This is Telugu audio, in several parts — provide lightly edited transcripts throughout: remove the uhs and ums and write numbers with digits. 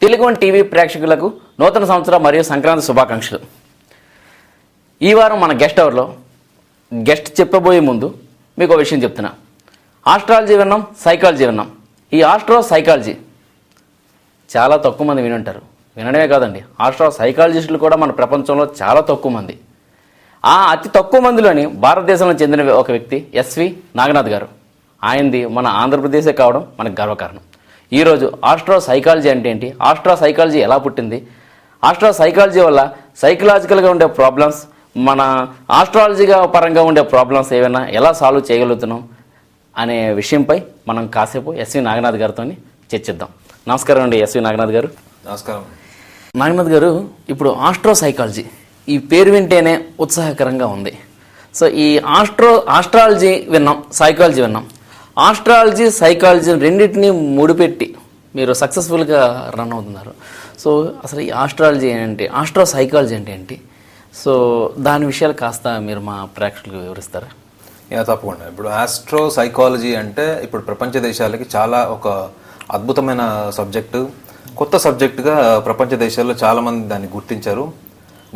తెలుగు టీవీ ప్రేక్షకులకు నూతన సంవత్సరం మరియు సంక్రాంతి శుభాకాంక్షలు. ఈ వారం మన గెస్ట్ అవర్లో గెస్ట్ చెప్పబోయే ముందు మీకు ఒక విషయం చెప్తున్నా. ఆస్ట్రాలజీ విన్నాం, సైకాలజీ విన్నాం. ఈ ఆస్ట్రో సైకాలజీ చాలా తక్కువ మంది వినుంటారు. వినడమే కాదండి, ఆస్ట్రో సైకాలజిస్టులు కూడా మన ప్రపంచంలో చాలా తక్కువ మంది. ఆ అతి తక్కువ మందిలోని భారతదేశంలో చెందిన ఒక వ్యక్తి ఎస్వి నాగనాథ్ గారు. ఆయనది మన ఆంధ్రప్రదేశే కావడం మనకు గర్వకారణం. ఈరోజు ఆస్ట్రో సైకాలజీ అంటే ఏంటి, ఆస్ట్రో సైకాలజీ ఎలా పుట్టింది, ఆస్ట్రో సైకాలజీ వల్ల సైకలాజికల్గా ఉండే ప్రాబ్లమ్స్, మన ఆస్ట్రాలజీగా పరంగా ఉండే ప్రాబ్లమ్స్ ఏమైనా ఎలా సాల్వ్ చేయగలుగుతున్నాం అనే విషయంపై మనం కాసేపు ఎస్వి నాగనాథ్ గారితో చర్చిద్దాం. నమస్కారం అండి ఎస్వి నాగనాథ్ గారు. నమస్కారం నాగనాథ్ గారు, ఇప్పుడు ఆస్ట్రో సైకాలజీ ఈ పేరు వింటేనే ఉత్సాహకరంగా ఉంది. సో ఈ ఆస్ట్రాలజీ విన్నాం, సైకాలజీ విన్నాం. ఆస్ట్రాలజీ సైకాలజీ రెండింటినీ ముడిపెట్టి మీరు సక్సెస్ఫుల్గా రన్ అవుతున్నారు. సో అసలు ఈ ఆస్ట్రాలజీ ఏంటి, ఆస్ట్రో సైకాలజీ అంటే ఏంటి, సో దాని విషయాలు కాస్త మీరు మా ప్రేక్షకులకు వివరిస్తారా? తప్పకుండా. ఇప్పుడు ఆస్ట్రో సైకాలజీ అంటే ఇప్పుడు ప్రపంచ దేశాలకి చాలా ఒక అద్భుతమైన సబ్జెక్టు, కొత్త సబ్జెక్టుగా ప్రపంచ దేశాల్లో చాలామంది దాన్ని గుర్తించారు.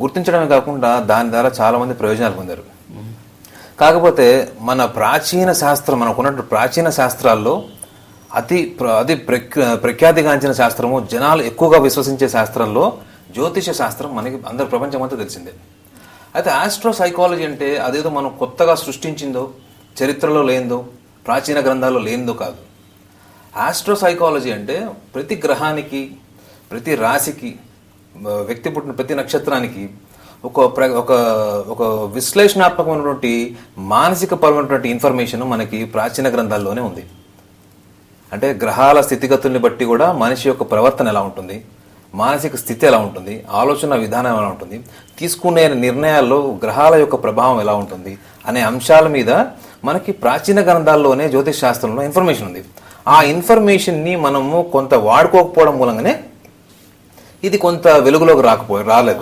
గుర్తించడమే కాకుండా దాని ద్వారా చాలామంది ప్రయోజనాలు పొందారు. కాకపోతే మన ప్రాచీన శాస్త్రం, మనకున్నటువంటి ప్రాచీన శాస్త్రాల్లో అతి ప్రఖ్యాతిగాంచిన శాస్త్రము, జనాలు ఎక్కువగా విశ్వసించే శాస్త్రంలో జ్యోతిష శాస్త్రం మనకి అందరు ప్రపంచం అంతా తెలిసిందే. అయితే ఆస్ట్రో సైకాలజీ అంటే అదేదో మనం కొత్తగా సృష్టించిందో, చరిత్రలో లేనిదో, ప్రాచీన గ్రంథాల్లో లేనిదో కాదు. ఆస్ట్రో సైకాలజీ అంటే ప్రతి గ్రహానికి, ప్రతి రాశికి, వ్యక్తి పుట్టిన ప్రతి నక్షత్రానికి ఒక విశ్లేషణాత్మకమైనటువంటి మానసిక పరమైనటువంటి ఇన్ఫర్మేషన్ మనకి ప్రాచీన గ్రంథాల్లోనే ఉంది. అంటే గ్రహాల స్థితిగతుల్ని బట్టి కూడా మనిషి యొక్క ప్రవర్తన ఎలా ఉంటుంది, మానసిక స్థితి ఎలా ఉంటుంది, ఆలోచన విధానం ఎలా ఉంటుంది, తీసుకునే నిర్ణయాల్లో గ్రహాల యొక్క ప్రభావం ఎలా ఉంటుంది అనే అంశాల మీద మనకి ప్రాచీన గ్రంథాల్లోనే జ్యోతిష్ శాస్త్రంలో ఇన్ఫర్మేషన్ ఉంది. ఆ ఇన్ఫర్మేషన్ని మనము కొంత వాడుకోకపోవడం మూలంగానే ఇది కొంత వెలుగులోకి రాలేదు.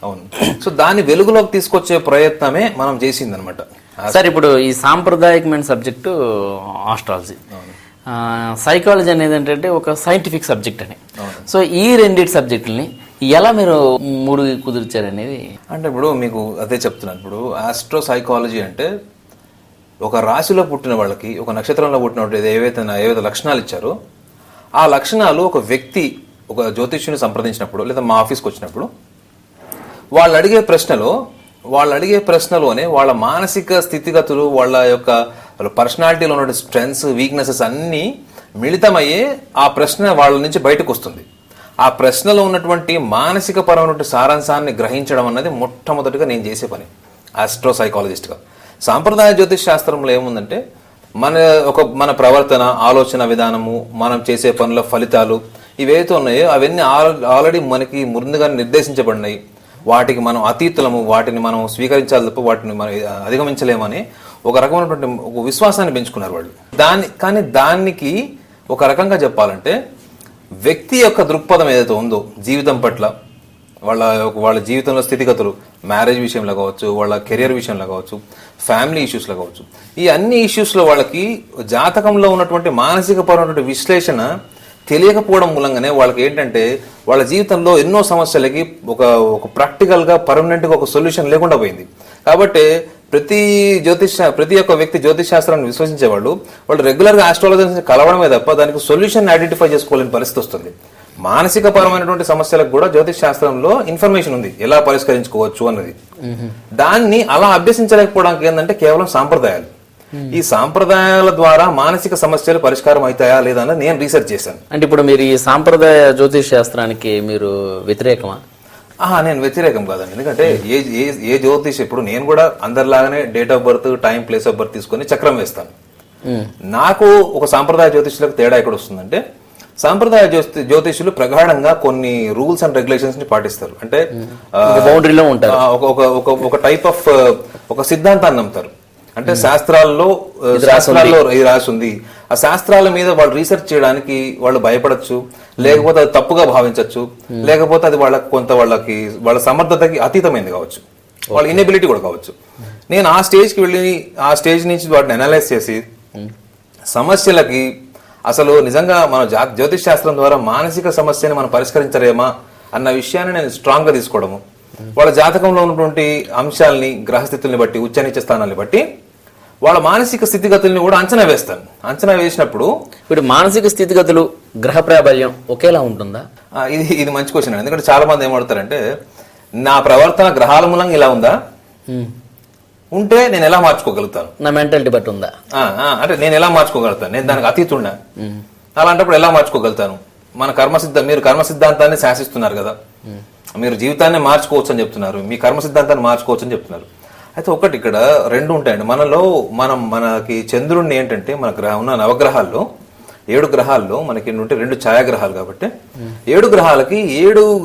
అవును. సో దాన్ని వెలుగులోకి తీసుకొచ్చే ప్రయత్నమే మనం చేసింది అనమాట. సార్, ఇప్పుడు ఈ సాంప్రదాయకమైన సబ్జెక్టు ఆస్ట్రాలజీ, సైకాలజీ అనేది ఏంటంటే ఒక సైంటిఫిక్ సబ్జెక్ట్ అని. సో ఈ రెండింటి సబ్జెక్టుల్ని ఎలా మీరు మూడు కుదిర్చారనేది అంటే ఇప్పుడు మీకు అదే చెప్తున్నాను. ఇప్పుడు ఆస్ట్రో సైకాలజీ అంటే ఒక రాశిలో పుట్టిన వాళ్ళకి, ఒక నక్షత్రంలో పుట్టిన వాళ్ళు ఏవైతే లక్షణాలు ఇచ్చారో ఆ లక్షణాలు ఒక వ్యక్తి ఒక జ్యోతిష్యుని సంప్రదించినప్పుడు లేదా మా ఆఫీస్కి వచ్చినప్పుడు వాళ్ళు అడిగే ప్రశ్నలోనే వాళ్ళ మానసిక స్థితిగతులు, వాళ్ళ పర్సనాలిటీలో ఉన్న స్ట్రెంగ్స్, వీక్నెసెస్ అన్నీ మిళితమయ్యే ఆ ప్రశ్న వాళ్ళ నుంచి బయటకు వస్తుంది. ఆ ప్రశ్నలో ఉన్నటువంటి మానసిక పరమైనటువంటి సారాంశాన్ని గ్రహించడం అన్నది మొట్టమొదటిగా నేను చేసే పని ఆస్ట్రో సైకాలజిస్ట్గా. సాంప్రదాయ జ్యోతిష్ శాస్త్రంలో ఏముందంటే మన ప్రవర్తన, ఆలోచన విధానము, మనం చేసే పనుల ఫలితాలు ఇవేవైతే ఉన్నాయో అవన్నీ ఆల్రెడీ మనకి ముందుగా నిర్దేశించబడినాయి. వాటికి మనం అతీతులము, వాటిని మనం స్వీకరించాలి తప్ప వాటిని మనం అధిగమించలేమని ఒక రకమైనటువంటి ఒక విశ్వాసాన్ని పెంచుకున్నారు వాళ్ళు. దానికి ఒక రకంగా చెప్పాలంటే వ్యక్తి యొక్క దృక్పథం ఏదైతే ఉందో జీవితం పట్ల, వాళ్ళ జీవితంలో స్థితిగతులు, మ్యారేజ్ విషయంలో కావచ్చు, వాళ్ళ కెరియర్ విషయంలో కావచ్చు, ఫ్యామిలీ ఇష్యూస్లో కావచ్చు, ఈ అన్ని ఇష్యూస్లో వాళ్ళకి జాతకంలో ఉన్నటువంటి మానసిక పరమైనటువంటి విశ్లేషణ తెలియకపోవడం మూలంగానే వాళ్ళకి ఏంటంటే వాళ్ళ జీవితంలో ఎన్నో సమస్యలకి ఒక ప్రాక్టికల్గా పర్మనెంట్గా ఒక సొల్యూషన్ లేకుండా పోయింది. కాబట్టి ప్రతి ఒక్క వ్యక్తి జ్యోతిష్ శాస్త్రాన్ని విశ్వసించేవాళ్ళు రెగ్యులర్గా ఆస్ట్రాలజీ కలవడమే తప్ప దానికి సొల్యూషన్ ఐడెంటిఫై చేసుకోలేని పరిస్థితి వస్తుంది. మానసిక పరమైనటువంటి సమస్యలకు కూడా జ్యోతిష్ శాస్త్రంలో ఇన్ఫర్మేషన్ ఉంది, ఎలా పరిష్కరించుకోవచ్చు అన్నది. దాన్ని అలా అభ్యసించలేకపోవడానికి ఏంటంటే కేవలం సాంప్రదాయాలు. ఈ సాంప్రదాయాల ద్వారా మానసిక సమస్యలు పరిష్కారం అవుతాయా లేదా అని నేను రీసెర్చ్ చేశాను. అంటే ఇప్పుడు మీరు ఈ సాంప్రదాయ జ్యోతిష్ శాస్త్రానికి మీరు వ్యతిరేకమా? నేను వ్యతిరేకం కాదండి. ఎందుకంటే ఏ జ్యోతిష్, ఇప్పుడు నేను కూడా అందరిలాగానే date of birth, time, place of birth తీసుకొని చక్రం వేస్తాను. నాకు ఒక సాంప్రదాయ జ్యోతిష్యులకు తేడా ఎక్కడ వస్తుందంటే, సాంప్రదాయ జ్యోతిష్యులు ప్రగాఢంగా కొన్ని రూల్స్ అండ్ రెగ్యులేషన్స్ ని పాటిస్తారు. అంటే బౌండరీలో ఉంటారు. ఒక టైప్ ఆఫ్ ఒక సిద్ధాంతాన్ని నమ్ముతారు. అంటే శాస్త్రాల్లో ఇది రాసి ఉంది, ఆ శాస్త్రాల మీద వాళ్ళు రీసెర్చ్ చేయడానికి వాళ్ళు భయపడచ్చు, లేకపోతే అది తప్పుగా భావించవచ్చు, లేకపోతే అది వాళ్ళ సమర్థతకి అతీతమైంది కావచ్చు, వాళ్ళ ఇన్ఎబిలిటీ కూడా కావచ్చు. నేను ఆ స్టేజ్కి వెళ్ళి ఆ స్టేజ్ నుంచి వాటిని అనలైజ్ చేసి సమస్యలకి అసలు నిజంగా మన జ్యోతిష్ శాస్త్రం ద్వారా మానసిక సమస్యని మనం పరిష్కరించలేమా అన్న విషయాన్ని నేను స్ట్రాంగ్ గా తీసుకోవడము, వాళ్ళ జాతకంలో ఉన్నటువంటి అంశాలని, గ్రహస్థితుల్ని బట్టి, ఉచ్చనీచ స్థానాన్ని బట్టి వాళ్ళ మానసిక స్థితిగతుల్ని కూడా అంచనా వేస్తాను. అంచనా వేసినప్పుడు ఇప్పుడు మానసిక స్థితిగతులు, గ్రహ ప్రాబల్యం ఒకేలా ఉంటుందా? ఇది మంచి క్వశ్చన్. ఎందుకంటే చాలా మంది ఏమడతారంటే, నా ప్రవర్తన గ్రహాల మూలంగా ఇలా ఉందా, ఉంటే నేను ఎలా మార్చుకోగలుగుతాను, నా మెంటాలిటీ బట్టి ఉందా, అంటే నేను ఎలా మార్చుకోగలుగుతాను, నేను దానికి అతీతున్నా, అలాంటప్పుడు ఎలా మార్చుకోగలుగుతాను? మీరు కర్మ సిద్ధాంతాన్ని శాసిస్తున్నారు కదా, మీరు జీవితాన్ని మార్చుకోవచ్చు అని చెప్తున్నారు, మీ కర్మ సిద్ధాంతాన్ని మార్చుకోవచ్చు అని చెప్తున్నారు. అయితే ఒకటి ఇక్కడ రెండు ఉంటాయండి మనలో. మనకి చంద్రుడిని ఏంటంటే ఉన్న నవగ్రహాల్లో 7 గ్రహాల్లో మనకి ఉంటే 2 ఛాయాగ్రహాలు కాబట్టి 7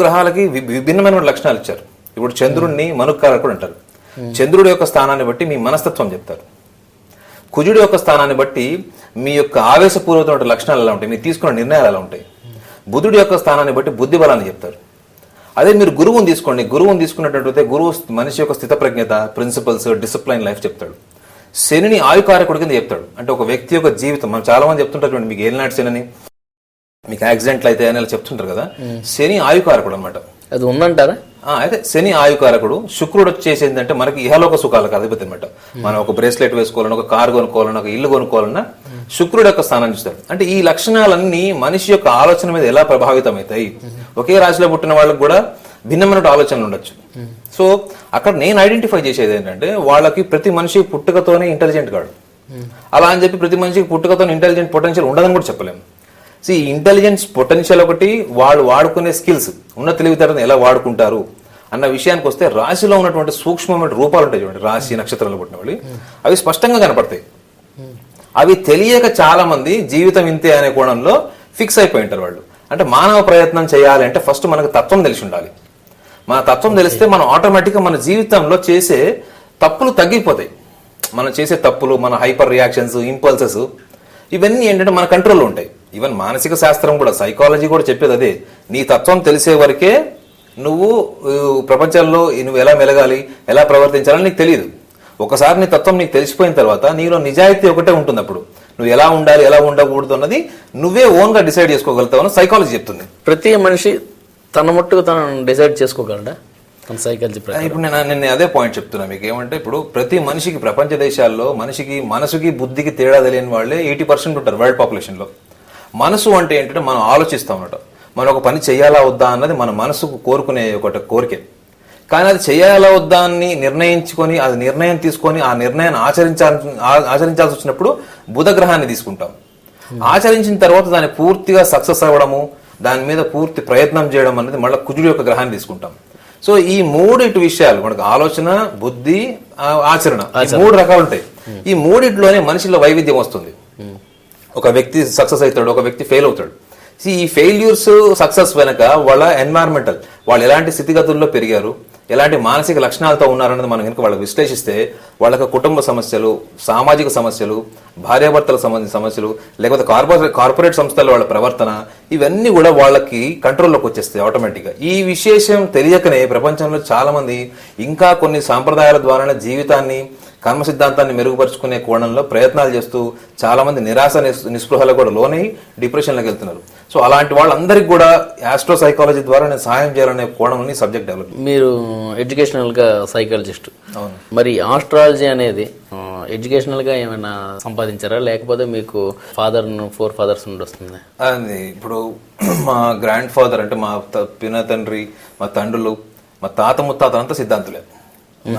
గ్రహాలకి విభిన్నమైన లక్షణాలు ఇచ్చారు. ఇప్పుడు చంద్రుడిని మనుకారకుడు అంటారు. చంద్రుడి యొక్క స్థానాన్ని బట్టి మీ మనస్తత్వం చెప్తారు. కుజుడి యొక్క స్థానాన్ని బట్టి మీ యొక్క ఆవేశపూర్వకమైన లక్షణాలు ఎలా ఉంటాయి, మీరు తీసుకున్న నిర్ణయాలు ఎలా ఉంటాయి. బుధుడి యొక్క స్థానాన్ని బట్టి బుద్ధి బలాన్ని చెప్తారు. అదే మీరు గురువుని తీసుకోండి, గురువుని తీసుకున్నట్లయితే గురువు మనిషి యొక్క స్థితప్రజ్ఞత, ప్రిన్సిపల్స్, డిసిప్లైన్ లైఫ్ చెప్తాడు. శనిని ఆయుకారకుడి కింద చెప్తాడు. అంటే ఒక వ్యక్తి యొక్క జీవితం, మనం చాలా మంది చెప్తుంటారు మీకు ఏలినాటి శని, మీకు యాక్సిడెంట్లు అయితే అని చెప్తుంటారు కదా, శని ఆయుకారకుడు అనమాట. అది ఉందంటారా? అయితే శని ఆయుకారకుడు. శుక్రుడు వచ్చేసింది అంటే మనకి ఇహలోక సుఖాలకు అధిపతి అనమాట. మనం ఒక బ్రేస్లెట్ వేసుకోవాలన్నా, ఒక కారు కొనుక్కోవాలన్నా, ఒక ఇల్లు కొనుక్కోవాలన్నా శుక్రుడు యొక్క స్థానం చూస్తారు. అంటే ఈ లక్షణాలన్నీ మనిషి యొక్క ఆలోచన మీద ఎలా ప్రభావితం అవుతాయి. ఒకే రాశిలో పుట్టిన వాళ్ళకి కూడా భిన్నమైన ఆలోచనలు ఉండొచ్చు. సో అక్కడ నేను ఐడెంటిఫై చేసేది ఏంటంటే, వాళ్ళకి ప్రతి మనిషి పుట్టుకతోనే ఇంటెలిజెంట్ కాడు. అలా అని చెప్పి ప్రతి మనిషికి పుట్టుకతోనే ఇంటెలిజెంట్ పొటెన్షియల్ ఉండదని కూడా చెప్పలేము. ఈ ఇంటెలిజెన్స్ పొటెన్షియల్ ఒకటి, వాళ్ళు వాడుకునే స్కిల్స్, ఉన్న తెలివితేటను ఎలా వాడుకుంటారు అన్న విషయానికి వస్తే, రాశిలో ఉన్నటువంటి సూక్ష్మమైన రూపాలు ఉంటాయి చూడండి, రాశి నక్షత్రాలు పుట్టిన వాళ్ళు, అవి స్పష్టంగా కనపడతాయి. అవి తెలియక చాలా మంది జీవితం ఇంతే అనే కోణంలో ఫిక్స్ అయిపోయి ఉంటారు వాళ్ళు. అంటే మానవ ప్రయత్నం చేయాలి అంటే ఫస్ట్ మనకు తత్వం తెలిసి ఉండాలి. మన తత్వం తెలిస్తే మనం ఆటోమేటిక్గా మన జీవితంలో చేసే తప్పులు తగ్గిపోతాయి. మనం చేసే తప్పులు, మన హైపర్ రియాక్షన్స్, ఇంపల్సెస్, ఇవన్నీ ఏంటంటే మన కంట్రోల్లో ఉంటాయి. ఈవెన్ మానసిక శాస్త్రం కూడా, సైకాలజీ కూడా చెప్పేది అదే. నీ తత్వం తెలిసే వరకే నువ్వు ప్రపంచంలో నువ్వు ఎలా మెలగాలి, ఎలా ప్రవర్తించాలని నీకు తెలియదు. ఒకసారి నీ తత్వం నీకు తెలిసిపోయిన తర్వాత నీలో నిజాయితీ ఒకటే ఉంటుంది. అప్పుడు నువ్వు ఎలా ఉండాలి, ఎలా ఉండకూడదు అన్నది నువ్వే ఓన్ గా డిసైడ్ చేసుకోగలుగుతావు అని సైకాలజీ చెప్తుంది. ప్రతి మనిషి తన మట్టుకు తను డిసైడ్ చేసుకోగలడా తన సైకాలజీ? ఇప్పుడు నేను అదే పాయింట్ చెప్తున్నా మీకు. ఏమంటే ఇప్పుడు ప్రతి మనిషికి, ప్రపంచ దేశాల్లో మనిషికి మనసుకి బుద్ధికి తేడా తెలియని వాళ్ళే 80% ఉంటారు వరల్డ్ పాపులేషన్ లో. మనసు అంటే ఏంటంటే మనం ఆలోచిస్తాం అన్నమాట. మనం ఒక పని చేయాలా వద్దా అన్నది మన మనసుకు కోరుకునే ఒక కోరికే. కానీ అది చేయాలా వద్దా అని నిర్ణయించుకొని, అది నిర్ణయం తీసుకొని ఆ నిర్ణయాన్ని ఆచరించాల్సి వచ్చినప్పుడు బుధ గ్రహాన్ని తీసుకుంటాం. ఆచరించిన తర్వాత దాన్ని పూర్తిగా సక్సెస్ అవ్వడము, దాని మీద పూర్తి ప్రయత్నం చేయడం అనేది మళ్ళీ కుజుడు యొక్క గ్రహాన్ని తీసుకుంటాం. సో ఈ 3 విషయాలు మనకు ఆలోచన, బుద్ధి, ఆచరణ, 3 రకాలు ఉంటాయి. ఈ 3లోనే మనిషిలో వైవిధ్యం వస్తుంది. ఒక వ్యక్తి సక్సెస్ అవుతాడు, ఒక వ్యక్తి ఫెయిల్ అవుతాడు. ఈ ఫెయిల్యూర్స్, సక్సెస్ వెనక వాళ్ళ ఎన్వైరన్మెంటల్, వాళ్ళు ఎలాంటి స్థితిగతుల్లో పెరిగారు, ఎలాంటి మానసిక లక్షణాలతో ఉన్నారన్నది మనం కనుక వాళ్ళకి విశ్లేషిస్తే, వాళ్ళకి కుటుంబ సమస్యలు, సామాజిక సమస్యలు, భార్యాభర్తలకు సంబంధించిన సమస్యలు, లేకపోతే కార్పొరేట్ సంస్థల్లో వాళ్ళ ప్రవర్తన, ఇవన్నీ కూడా వాళ్ళకి కంట్రోల్లోకి వచ్చేస్తాయి ఆటోమేటిక్గా. ఈ విశేషం తెలియకనే ప్రపంచంలో చాలా మంది ఇంకా కొన్ని సాంప్రదాయాల ద్వారానే జీవితాన్ని, కర్మ సిద్ధాంతాన్ని మెరుగుపరుచుకునే కోణంలో ప్రయత్నాలు చేస్తూ చాలా మంది నిరాశ నిస్పృహలకు కూడా లోనై డిప్రెషన్లోకి వెళ్తున్నారు. సో అలాంటి వాళ్ళందరికీ కూడా ఆస్ట్రో సైకాలజీ ద్వారా నేను సహాయం చేయాలనే కోణంని సబ్జెక్ట్ డెవలప్. మీరు ఎడ్యుకేషనల్ గా సైకాలజిస్ట్, అవును. మరి ఆస్ట్రాలజీ అనేది ఎడ్యుకేషనల్ గా ఏమైనా సంపాదించారా, లేకపోతే మీకు ఫోర్ ఫాదర్స్ నుండి వస్తుంది? అది ఇప్పుడు మా గ్రాండ్ ఫాదర్ అంటే మా పిన తండ్రి, మా తండ్రులు, మా తాత ముత్తాతలంతా సిద్ధాంతులే.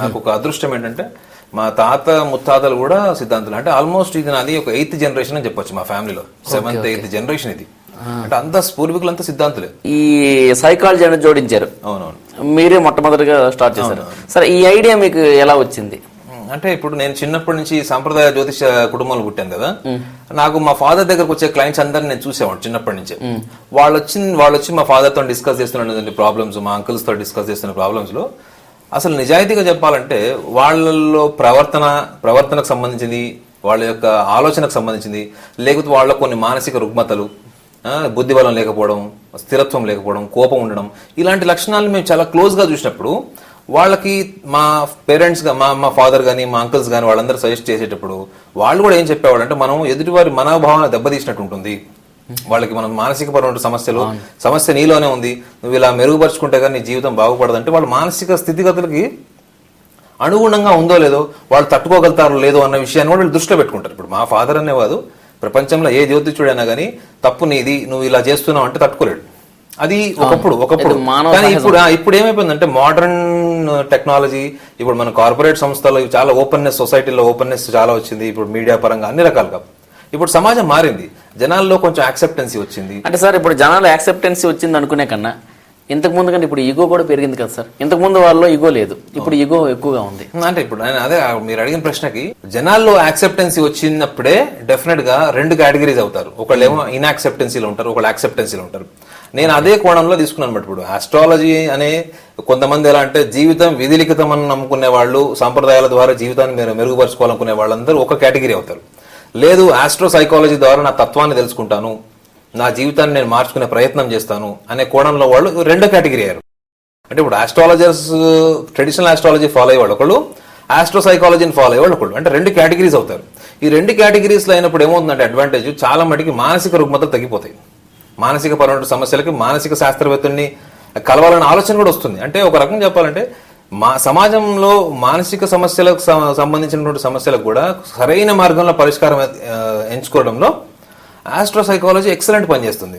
నాకు ఒక అదృష్టం ఏంటంటే మా తాత ముత్తాతలు కూడా సిద్ధాంతులు. అంటే ఆల్మోస్ట్ ఇది నాది ఒక 8th జనరేషన్ అని చెప్పొచ్చు మా ఫ్యామిలీలో. 7th 8th జనరేషన్ ఇది. అంటే అంతా పూర్వీకులంతా సిద్ధాంతులే. ఈ సైకాలజీ అనేది జోడించారు. అవునవును, మీరే మొట్టమొదటిగా స్టార్ట్ చేశారు. సరే, ఈ ఐడియా మీకు ఎలా వచ్చింది? అంటే ఇప్పుడు నేను చిన్నప్పటి నుంచి సాంప్రదాయ జ్యోతిష కుటుంబంలో పుట్టాను కదా, నాకు మా ఫాదర్ దగ్గరకు వచ్చే క్లయింట్స్ అందరిని నేను చూసేవాడు చిన్నప్పటి నుంచే. వాళ్ళు వచ్చి మా ఫాదర్ తో డిస్కస్ చేస్తున్న ప్రాబ్లమ్స్, మా అంకుల్స్ తో డిస్కస్ చేస్తున్న ప్రాబ్లమ్స్ లో అసలు నిజాయితీగా చెప్పాలంటే వాళ్ళల్లో ప్రవర్తనకు సంబంధించింది, వాళ్ళ యొక్క ఆలోచనకు సంబంధించింది, లేకపోతే వాళ్ళ కొన్ని మానసిక రుగ్మతలు, బుద్ధిబలం లేకపోవడం, స్థిరత్వం లేకపోవడం, కోపం ఉండడం, ఇలాంటి లక్షణాలను మేము చాలా క్లోజ్ గా చూసినప్పుడు వాళ్ళకి మా పేరెంట్స్ మా ఫాదర్ కానీ మా అంకుల్స్ కానీ వాళ్ళందరూ సజెస్ట్ చేసేటప్పుడు వాళ్ళు కూడా ఏం చెప్పేవాళ్ళు అంటే మనం ఎదుటివారి మనోభావన దెబ్బతీసినట్టు ఉంటుంది, వాళ్ళకి మనం మానసికపరమైన సమస్య నీలోనే ఉంది, నువ్వు ఇలా మెరుగుపరుచుకుంటే కానీ నీ జీవితం బాగుపడదంటే వాళ్ళ మానసిక స్థితిగతులకి అనుగుణంగా ఉందో లేదో, వాళ్ళు తట్టుకోగలుగుతారో లేదో అన్న విషయాన్ని కూడా వీళ్ళు దృష్టిలో పెట్టుకుంటారు. ఇప్పుడు మా ఫాదర్ అనేవాడు ప్రపంచంలో ఏ జ్యోతిష్యుడైనా కానీ తప్పు నీది, నువ్వు ఇలా చేస్తున్నావు అంటే తట్టుకోలేడు. అది ఒకప్పుడు కానీ ఇప్పుడు ఏమైపోయిందంటే మోడర్న్ టెక్నాలజీ, ఇప్పుడు మన కార్పొరేట్ సంస్థలో చాలా ఓపెన్నెస్, సొసైటీలో ఓపెన్నెస్ చాలా వచ్చింది. ఇప్పుడు మీడియా పరంగా అన్ని రకాలుగా ఇప్పుడు సమాజం మారింది, జనాల్లో కొంచెం యాక్సెప్టెన్సీ వచ్చింది. అంటే సార్ ఇప్పుడు జనాల్లో యాక్సెప్టెన్సీ వచ్చింది అనుకునే కన్నా ఇంతకు ముందు కంటే ఇప్పుడు ఈగో కూడా పెరిగింది కదా సార్. ఇంతకు ముందు వాళ్ళలో ఈగో లేదు, ఇప్పుడు ఈగో ఎక్కువగా ఉంది. అంటే ఇప్పుడు అదే మీరు అడిగిన ప్రశ్నకి జనాల్లో యాక్సెప్టెన్సీ వచ్చినప్పుడే డెఫినెట్ గా 2 కేటగిరీస్ అవుతారు. ఒకళ్ళేమో ఇన్యాక్సెప్టెన్సీలో ఉంటారు, ఒకళ్ళు యాక్సెప్టెన్సీలో ఉంటారు. నేను అదే కోణంలో తీసుకున్నాను అనమాట. ఇప్పుడు ఆస్ట్రాలజీ అనే కొంతమంది ఎలా అంటే జీవితం విధిలిఖితం అని నమ్ముకునే వాళ్ళు, సంప్రదాయాల ద్వారా జీవితాన్ని మెరుగుపరుచుకోవాలనుకునే వాళ్ళందరూ ఒక కేటగిరీ అవుతారు. లేదు, ఆస్ట్రో సైకాలజీ ద్వారా నా తత్వాన్ని తెలుసుకుంటాను, నా జీవితాన్ని నేను మార్చుకునే ప్రయత్నం చేస్తాను అనే కోణంలో వాళ్ళు 2 కేటగిరీ అయ్యారు. అంటే ఇప్పుడు ఆస్ట్రాలజర్స్ ట్రెడిషనల్ ఆస్ట్రాలజీ ఫాలో అయ్యేవాళ్ళు ఒకళ్ళు, ఆస్ట్రో సైకాలజీని ఫాలో అయ్యేవాళ్ళు ఒకళ్ళు. అంటే 2 కేటగిరీస్ అవుతారు. ఈ 2 కేటగిరీస్ లో అయినప్పుడు ఏమవుతుందంటే అడ్వాంటేజ్ చాలా మటుకి మానసిక రుగ్మతలు తగ్గిపోతాయి. మానసిక పరమైన సమస్యలకి మానసిక శాస్త్రవేత్తల్ని కలవాలనే ఆలోచన కూడా వస్తుంది. అంటే ఒక రకం చెప్పాలంటే సమాజంలో మానసిక సమస్యలకు సంబంధించినటువంటి సమస్యలకు కూడా సరైన మార్గంలో పరిష్కారం ఎంచుకోవడంలో ఆస్ట్రో సైకాలజీ ఎక్సలెంట్ పనిచేస్తుంది.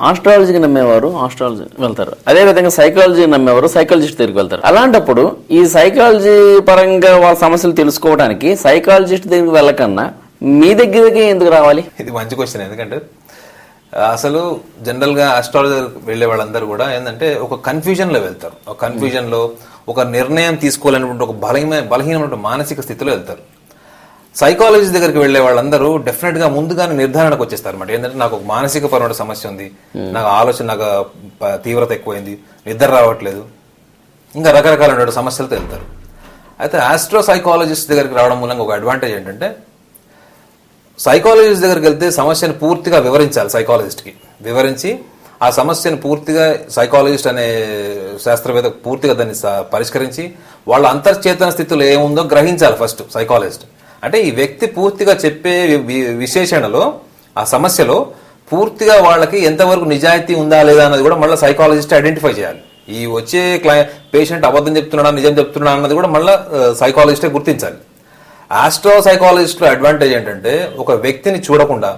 ఆస్ట్రాలజీకి నమ్మేవారు ఆస్ట్రాలజీ వెళ్తారు, అదే విధంగా సైకాలజీ నమ్మేవారు సైకాలజిస్ట్ దగ్గరికి వెళ్తారు. అలాంటప్పుడు ఈ సైకాలజీ పరంగా వాళ్ళ సమస్యలు తెలుసుకోవడానికి సైకాలజిస్ట్ దగ్గరికి వెళ్ళకన్నా మీ దగ్గరికి ఎందుకు రావాలి? ఇది మంచి క్వశ్చన్. ఎందుకంటే అసలు జనరల్ గా ఆస్ట్రాలజీ వెళ్లే వాళ్ళందరూ కూడా ఏంటంటే ఒక కన్ఫ్యూజన్ లో వెళ్తారు. ఒక కన్ఫ్యూజన్ లో ఒక నిర్ణయం తీసుకోవాలనుకుంటే ఒక బలహీనమైన మానసిక స్థితిలో వెళ్తారు. సైకాలజీ దగ్గరికి వెళ్లే వాళ్ళందరూ డెఫినెట్ గా ముందుగానే నిర్ధారణకు వచ్చేస్తారు అనమాట. ఏంటంటే నాకు ఒక మానసిక పరమైన సమస్య ఉంది, నాకు ఆలోచన, నాకు తీవ్రత ఎక్కువైంది, నిద్ర రావట్లేదు, ఇంకా రకరకాల సమస్యలతో వెళ్తారు. అయితే ఆస్ట్రో సైకాలజిస్ట్ దగ్గరికి రావడం మూలంగా ఒక అడ్వాంటేజ్ ఏంటంటే సైకాలజిస్ట్ దగ్గరికి వెళ్తే సమస్యను పూర్తిగా వివరించాలి. సైకాలజిస్ట్కి వివరించి ఆ సమస్యను పూర్తిగా సైకాలజిస్ట్ అనే శాస్త్రవేత్త పూర్తిగా దాన్ని పరిష్కరించి వాళ్ళ అంతర్చేతన స్థితిలో ఏముందో గ్రహించాలి ఫస్ట్ సైకాలజిస్ట్. అంటే ఈ వ్యక్తి పూర్తిగా చెప్పే విశేషణలో ఆ సమస్యలో పూర్తిగా వాళ్ళకి ఎంతవరకు నిజాయితీ ఉందా లేదా అన్నది కూడా మళ్ళీ సైకాలజిస్ట్ ఐడెంటిఫై చేయాలి. ఈ వచ్చే పేషెంట్ అబద్ధం చెప్తున్నాడా నిజం చెప్తున్నాడా అన్నది కూడా మళ్ళీ సైకాలజిస్టే గుర్తించాలి. ఆస్ట్రో సైకాలజిస్ట్ అడ్వాంటేజ్ ఏంటంటే ఒక వ్యక్తిని చూడకుండా,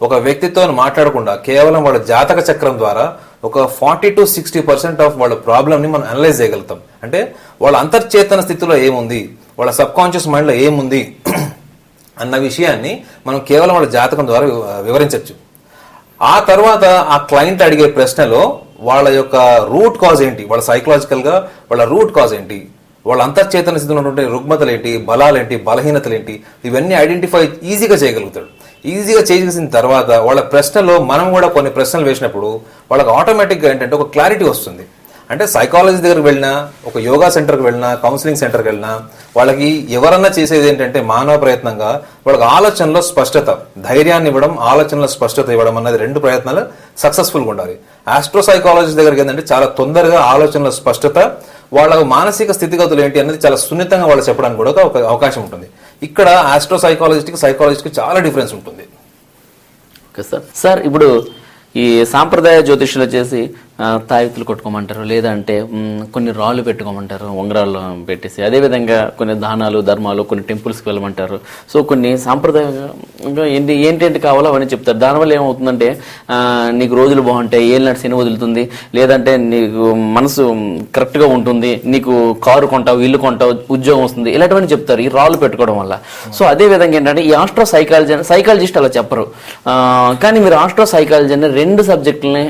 ఒక వ్యక్తితో మాట్లాడకుండా కేవలం వాళ్ళ జాతక చక్రం ద్వారా ఒక 40 to 60% ఆఫ్ వాళ్ళ ప్రాబ్లమ్ ని మనం అనలైజ్ చేయగలుగుతాం. అంటే వాళ్ళ అంతర్చేతన స్థితిలో ఏముంది, వాళ్ళ సబ్ కాన్షియస్ మైండ్ లో ఏముంది అన్న విషయాన్ని మనం కేవలం వాళ్ళ జాతకం ద్వారా వివరించవచ్చు. ఆ తర్వాత ఆ క్లయింట్ అడిగే ప్రశ్నలో వాళ్ళ యొక్క రూట్ కాజ్ ఏంటి, వాళ్ళ సైకలాజికల్ గా వాళ్ళ రూట్ కాజ్ ఏంటి, వాళ్ళ అంతర్చేతన స్థితిలో ఉన్నటువంటి రుగ్మతలు ఏంటి, బలాలేంటి, బలహీనతలు ఏంటి, ఇవన్నీ ఐడెంటిఫై ఈజీగా చేయగలుగుతాడు. ఈజీగా చేసిన తర్వాత వాళ్ళ ప్రశ్నలో మనం కూడా కొన్ని ప్రశ్నలు వేసినప్పుడు వాళ్ళకి ఆటోమేటిక్గా ఏంటంటే ఒక క్లారిటీ వస్తుంది. అంటే సైకాలజీ దగ్గరికి వెళ్ళినా, ఒక యోగా సెంటర్కి వెళ్ళినా, కౌన్సిలింగ్ సెంటర్కి వెళ్ళినా వాళ్ళకి ఎవరన్నా చేసేది ఏంటంటే మానవ ప్రయత్నంగా వాళ్ళకి ఆలోచనలో స్పష్టత, ధైర్యాన్ని ఇవ్వడం, ఆలోచనలో స్పష్టత ఇవ్వడం అన్నది 2 ప్రయత్నాలు సక్సెస్ఫుల్గా ఉండాలి. ఆస్ట్రో సైకాలజీ దగ్గరికి ఏంటంటే చాలా తొందరగా ఆలోచనలో స్పష్టత, వాళ్ళ మానసిక స్థితిగతులు ఏంటి అనేది చాలా సున్నితంగా వాళ్ళు చెప్పడానికి కూడా ఒక అవకాశం ఉంటుంది. ఇక్కడ ఆస్ట్రో సైకాలజిస్ట్కి సైకాలజిస్ట్కి చాలా డిఫరెన్స్ ఉంటుంది. ఓకే సార్, ఇప్పుడు ఈ సాంప్రదాయ జ్యోతిష్యులు వచ్చేసి తాయెత్తులు కొట్టుకోమంటారు, లేదంటే కొన్ని రాళ్ళు పెట్టుకోమంటారు, ఉంగరాలు పెట్టేసి, అదేవిధంగా కొన్ని దానాలు ధర్మాలు కొన్ని టెంపుల్స్కి వెళ్ళమంటారు. సో కొన్ని సాంప్రదాయంగా ఏంటేంటి కావాలో అవన్నీ చెప్తారు. దానివల్ల ఏమవుతుందంటే నీకు రోజులు బాగుంటాయి, ఏళ్ళనాటి శని వదులుతుంది, లేదంటే నీకు మనసు కరెక్ట్గా ఉంటుంది, నీకు కారు కొంటావు, ఇల్లు కొంటావు, ఉద్యోగం వస్తుంది, ఇలాంటివన్నీ చెప్తారు ఈ రాళ్ళు పెట్టుకోవడం వల్ల. సో అదే విధంగా ఏంటంటే ఈ ఆస్ట్రో సైకాలజిస్ట్ అలా చెప్పరు, కానీ మీరు ఆస్ట్రో సైకాలజీ అనే 2 సబ్జెక్టులని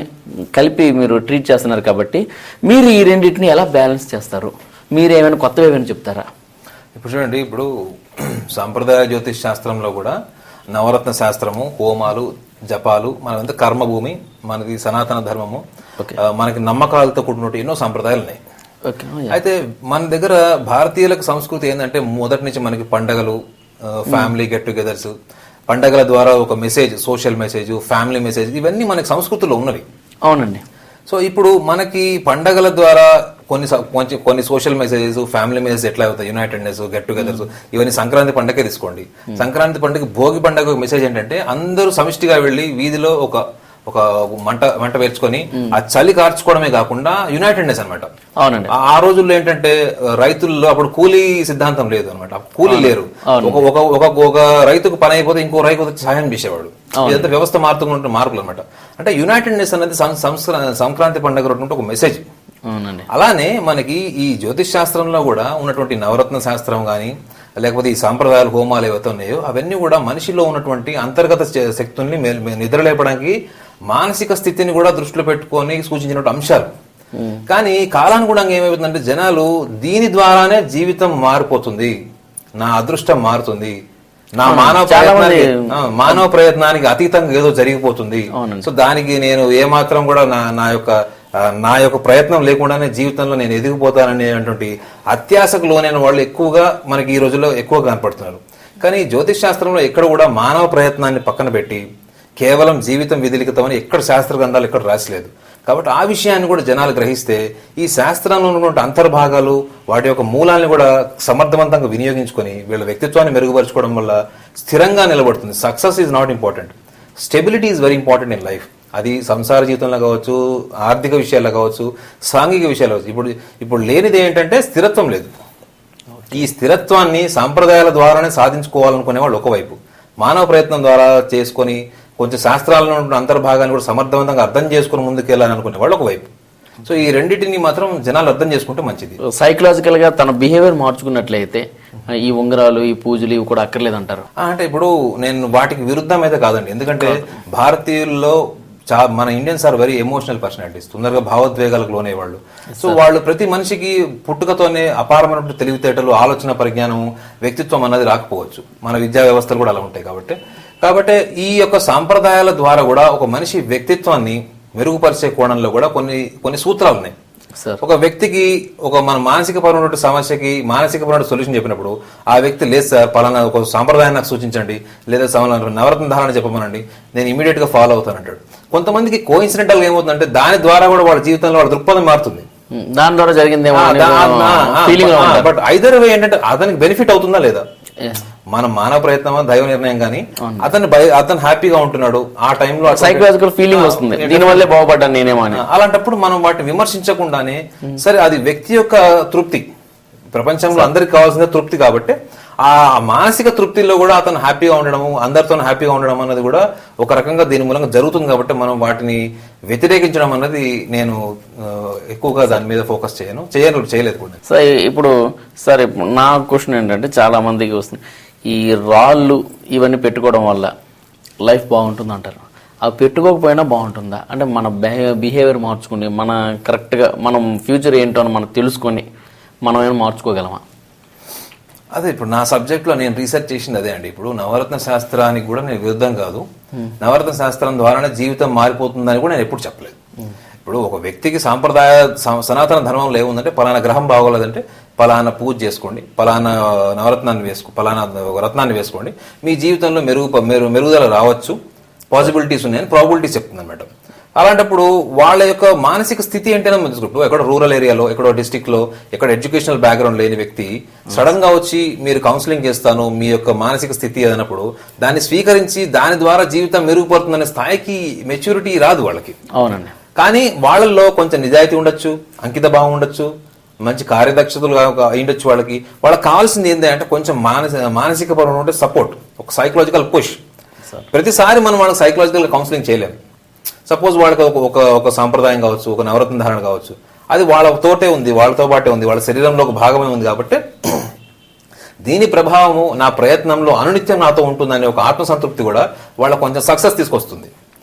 కలిపి మీరు ట్రీట్ చేస్తున్నారు కాబట్టి మీరు ఈ రెండింటిని ఎలా బ్యాలెన్స్ చేస్తారు? మీరు ఏమైనా కొత్తగా ఏమైనా చెప్తారా? ఇప్పుడు చూడండి, ఇప్పుడు సాంప్రదాయ జ్యోతిష్ శాస్త్రంలో కూడా నవరత్న శాస్త్రము, హోమాలు, జపాలు, మనదంతా కర్మభూమి, మనది సనాతన ధర్మము, మనకి నమ్మకాలతో కూడినట్టు ఎన్నో సంప్రదాయాలు ఉన్నాయి. అయితే మన దగ్గర భారతీయులకు సంస్కృతి ఏంటంటే మొదటి నుంచి మనకి పండగలు, ఫ్యామిలీ గెట్ టుగెదర్స్, పండగల ద్వారా ఒక message, social message, family message, ఇవన్నీ మనకి సంస్కృతిలో ఉన్నవి. అవునండి. సో ఇప్పుడు మనకి పండగల ద్వారా కొన్ని సోషల్ మెసేజెస్, ఫ్యామిలీ మెసేజ్ ఎట్లా అవుతాయి, యునైటెడ్నెస్, గెట్ టుగెదర్స్, ఇవన్నీ సంక్రాంతి పండుగ తీసుకోండి. సంక్రాంతి పండుగ, భోగి పండుగ మెసేజ్ ఏంటంటే అందరూ సమిష్టిగా వెళ్లి వీధిలో ఒక మంట వేర్చుకొని ఆ చలి కార్చుకోవడమే కాకుండా యునైటెడ్నెస్ అనమాట. అవునండి. ఆ రోజుల్లో ఏంటంటే రైతుల్లో అప్పుడు కూలీ సిద్ధాంతం లేదు అనమాట, కూలీ లేరు. ఒక రైతుకు పని అయిపోతే ఇంకో రైతు సహాయం చేసేవాడు. ఇదంతా వ్యవస్థ మారుతున్న మార్పులు అనమాట. అంటే యునైటెడ్నెస్ అనేది సంక్రాంతి పండుగ ఒక మెసేజ్. అలానే మనకి ఈ జ్యోతిష్ శాస్త్రంలో కూడా ఉన్నటువంటి నవరత్న శాస్త్రం గాని, లేకపోతే ఈ సాంప్రదాయాలు, హోమాలు ఏవైతే ఉన్నాయో అవన్నీ కూడా మనిషిలో ఉన్నటువంటి అంతర్గత శక్తుల్ని నిద్రలేపడానికి, మానసిక స్థితిని కూడా దృష్టిలో పెట్టుకొని సూచించినటువంటి అంశాలు. కానీ కాలానుగుణంగా ఏమైపోతుందంటే జనాలు దీని ద్వారానే జీవితం మారిపోతుంది, నా అదృష్టం మారుతుంది, నా మానవ ప్రయత్నానికి అతీతంగా ఏదో జరిగిపోతుంది, సో దానికి నేను ఏమాత్రం కూడా నా యొక్క ప్రయత్నం లేకుండానే జీవితంలో నేను ఎదిగిపోతాననేటువంటి అత్యాశకు లోనైన వాళ్ళు ఎక్కువగా మనకి ఈ రోజుల్లో ఎక్కువగా కనపడుతున్నారు. కానీ జ్యోతిష్ శాస్త్రంలో ఎక్కడ కూడా మానవ ప్రయత్నాన్ని పక్కన పెట్టి కేవలం జీవితం విధిలిఖితమని ఎక్కడ శాస్త్ర గ్రంథాలు ఎక్కడ రాసలేదు. కాబట్టి ఆ విషయాన్ని కూడా జనాలు గ్రహిస్తే ఈ శాస్త్రంలో ఉన్నటువంటి అంతర్భాగాలు, వాటి యొక్క మూలాన్ని కూడా సమర్థవంతంగా వినియోగించుకొని వీళ్ళ వ్యక్తిత్వాన్ని మెరుగుపరచుకోవడం వల్ల స్థిరంగా నిలబడుతుంది. Success is not important, stability is very important in life. అది సంసార జీవితంలో కావచ్చు, ఆర్థిక విషయాల్లో కావచ్చు, సాంఘిక విషయాలు కావచ్చు. ఇప్పుడు లేనిది ఏంటంటే స్థిరత్వం లేదు. ఈ స్థిరత్వాన్ని సాంప్రదాయాల ద్వారానే సాధించుకోవాలనుకునే వాళ్ళు ఒకవైపు, మానవ ప్రయత్నం ద్వారా చేసుకొని కొంచెం శాస్త్రాలలో ఉన్న అంతర్భాగాన్ని కూడా సమర్థవంతంగా అర్థం చేసుకుని ముందుకెళ్ళాలని అనుకునే వాళ్ళు ఒకవైపు. సో ఈ రెండింటిని మాత్రం జనాలు అర్థం చేసుకుంటే మంచిది. సైకలాజికల్ గా తన బిహేవియర్ మార్చుకున్నట్లయితే ఈ ఉంగరాలు, ఈ పూజలు ఇవి కూడా అక్కర్లేదు అంటారు. అంటే ఇప్పుడు నేను వాటికి విరుద్ధం అయితే కాదండి. ఎందుకంటే భారతీయుల్లో మన Indians are very emotional personalities, తొందరగా భావోద్వేగాలకు లోనేవాళ్ళు. సో వాళ్ళు ప్రతి మనిషికి పుట్టుకతోనే అపారమైన తెలివితేటలు, ఆలోచన పరిజ్ఞానం, వ్యక్తిత్వం అన్నది రాకపోవచ్చు. మన విద్యా వ్యవస్థలు కూడా అలా ఉంటాయి. కాబట్టి ఈ యొక్క సాంప్రదాయాల ద్వారా కూడా ఒక మనిషి వ్యక్తిత్వాన్ని మెరుగుపరిచే కోణంలో కూడా కొన్ని సూత్రాలు ఉన్నాయి. ఒక వ్యక్తికి మన మానసికపరమైన సమస్యకి మానసికపరమైన సొల్యూషన్ చెప్పినప్పుడు ఆ వ్యక్తి లేదు సార్ పలానా ఒక సాంప్రదాయాన్ని నాకు సూచించండి, లేదా నవరత్న ధారణ చెప్పమనండి, నేను ఇమీడియట్ గా ఫాలో అవుతానంటాడు. కొంతమందికి కోఇన్సిడెంటల్ గా ఏమవుతుందంటే దాని ద్వారా కూడా వాళ్ళ జీవితంలో వాళ్ళ దృక్పథం మారుతుంది, దాని ద్వారా జరిగిందేమో. బట్ ఐదర్ వే ఏంటంటే అతనికి బెనిఫిట్ అవుతుందా లేదా, మన మానవ ప్రయత్నం దైవ నిర్ణయం కానీ అతను హ్యాపీగా ఉంటున్నాడు ఆ టైంలో, సైకలాజికల్ ఫీలింగ్ వస్తుంది, దీనివల్లే బాగుపడ్డాను నేనేమో అని. అలాంటప్పుడు మనం వాటిని విమర్శించకుండానే సరే అది వ్యక్తి యొక్క తృప్తి, ప్రపంచంలో అందరికి కావాల్సిన తృప్తి, కాబట్టి ఆ మానసిక తృప్తిలో కూడా అతను హ్యాపీగా ఉండడము, అందరితో హ్యాపీగా ఉండడం అన్నది కూడా ఒక రకంగా దీని మూలంగా జరుగుతుంది. కాబట్టి మనం వాటిని వ్యతిరేకించడం అన్నది నేను ఎక్కువగా దాని మీద ఫోకస్ చేయలేదు కూడా. సార్ ఇప్పుడు నా క్వశ్చన్ ఏంటంటే చాలా మందికి వస్తుంది, ఈ రాళ్ళు ఇవన్నీ పెట్టుకోవడం వల్ల లైఫ్ బాగుంటుంది అంటారు. అవి పెట్టుకోకపోయినా బాగుంటుందా? అంటే మన బిహేవియర్ మార్చుకుని మన కరెక్ట్గా మనం ఫ్యూచర్ ఏంటో అని మనం తెలుసుకొని మనం ఏమైనా మార్చుకోగలమా? అదే ఇప్పుడు నా సబ్జెక్ట్ లో నేను రీసెర్చ్ చేసింది అదే అండి. ఇప్పుడు నవరత్న శాస్త్రానికి కూడా నేను విరుద్ధం కాదు, నవరత్న శాస్త్రం ద్వారానే జీవితం మారిపోతుందని కూడా నేను ఎప్పుడు చెప్పలేదు. ఇప్పుడు ఒక వ్యక్తికి సనాతన ధర్మంలో ఏముందంటే పలానా గ్రహం బాగోలేదంటే పలానా పూజ చేసుకోండి, పలానా పలానా రత్నాన్ని వేసుకోండి, మీ జీవితంలో మెరుగుదల రావచ్చు, పాసిబిలిటీస్ ఉన్నాయని ప్రాబిలిటీస్ చెప్తుంది అన్నమాట. అలాంటప్పుడు వాళ్ళ యొక్క మానసిక స్థితి ఏంటనే తెలుసుకుంటూ ఎక్కడో రూరల్ ఏరియాలో, ఎక్కడో డిస్టిక్ లో, ఎక్కడ ఎడ్యుకేషనల్ బ్యాక్గ్రౌండ్ లేని వ్యక్తి సడన్ గా వచ్చి మీరు కౌన్సిలింగ్ చేస్తాను మీ యొక్క మానసిక స్థితి అన్నప్పుడు దాన్ని స్వీకరించి దాని ద్వారా జీవితం మెరుగుపడుతుందనే స్థాయికి మెచ్యూరిటీ రాదు వాళ్ళకి. అవునండి. కానీ వాళ్ళల్లో కొంచెం నిజాయితీ ఉండొచ్చు, అంకిత భావం ఉండొచ్చు, మంచి కార్యదక్షతలు అయ్యుండొచ్చు. వాళ్ళకి కావాల్సింది ఏంటంటే కొంచెం మానసిక పరమైన సపోర్ట్, ఒక సైకలాజికల్ పుష్. ప్రతిసారి మనం వాళ్ళకి సైకలాజికల్ కౌన్సిలింగ్ చేయలేము. సపోజ్ వాళ్ళకి ఒక సాంప్రదాయం కావచ్చు, ఒక నవరత్న ధారణ కావచ్చు, అది వాళ్ళతో పాటే ఉంది, వాళ్ళ శరీరంలో ఒక భాగమే ఉంది. కాబట్టి దీని ప్రభావము నా ప్రయత్నంలో అనునిత్యం నాతో ఉంటుందనే ఒక ఆత్మసంతృప్తి కూడా వాళ్ళ కొంచెం సక్సెస్ తీసుకొస్తుంది.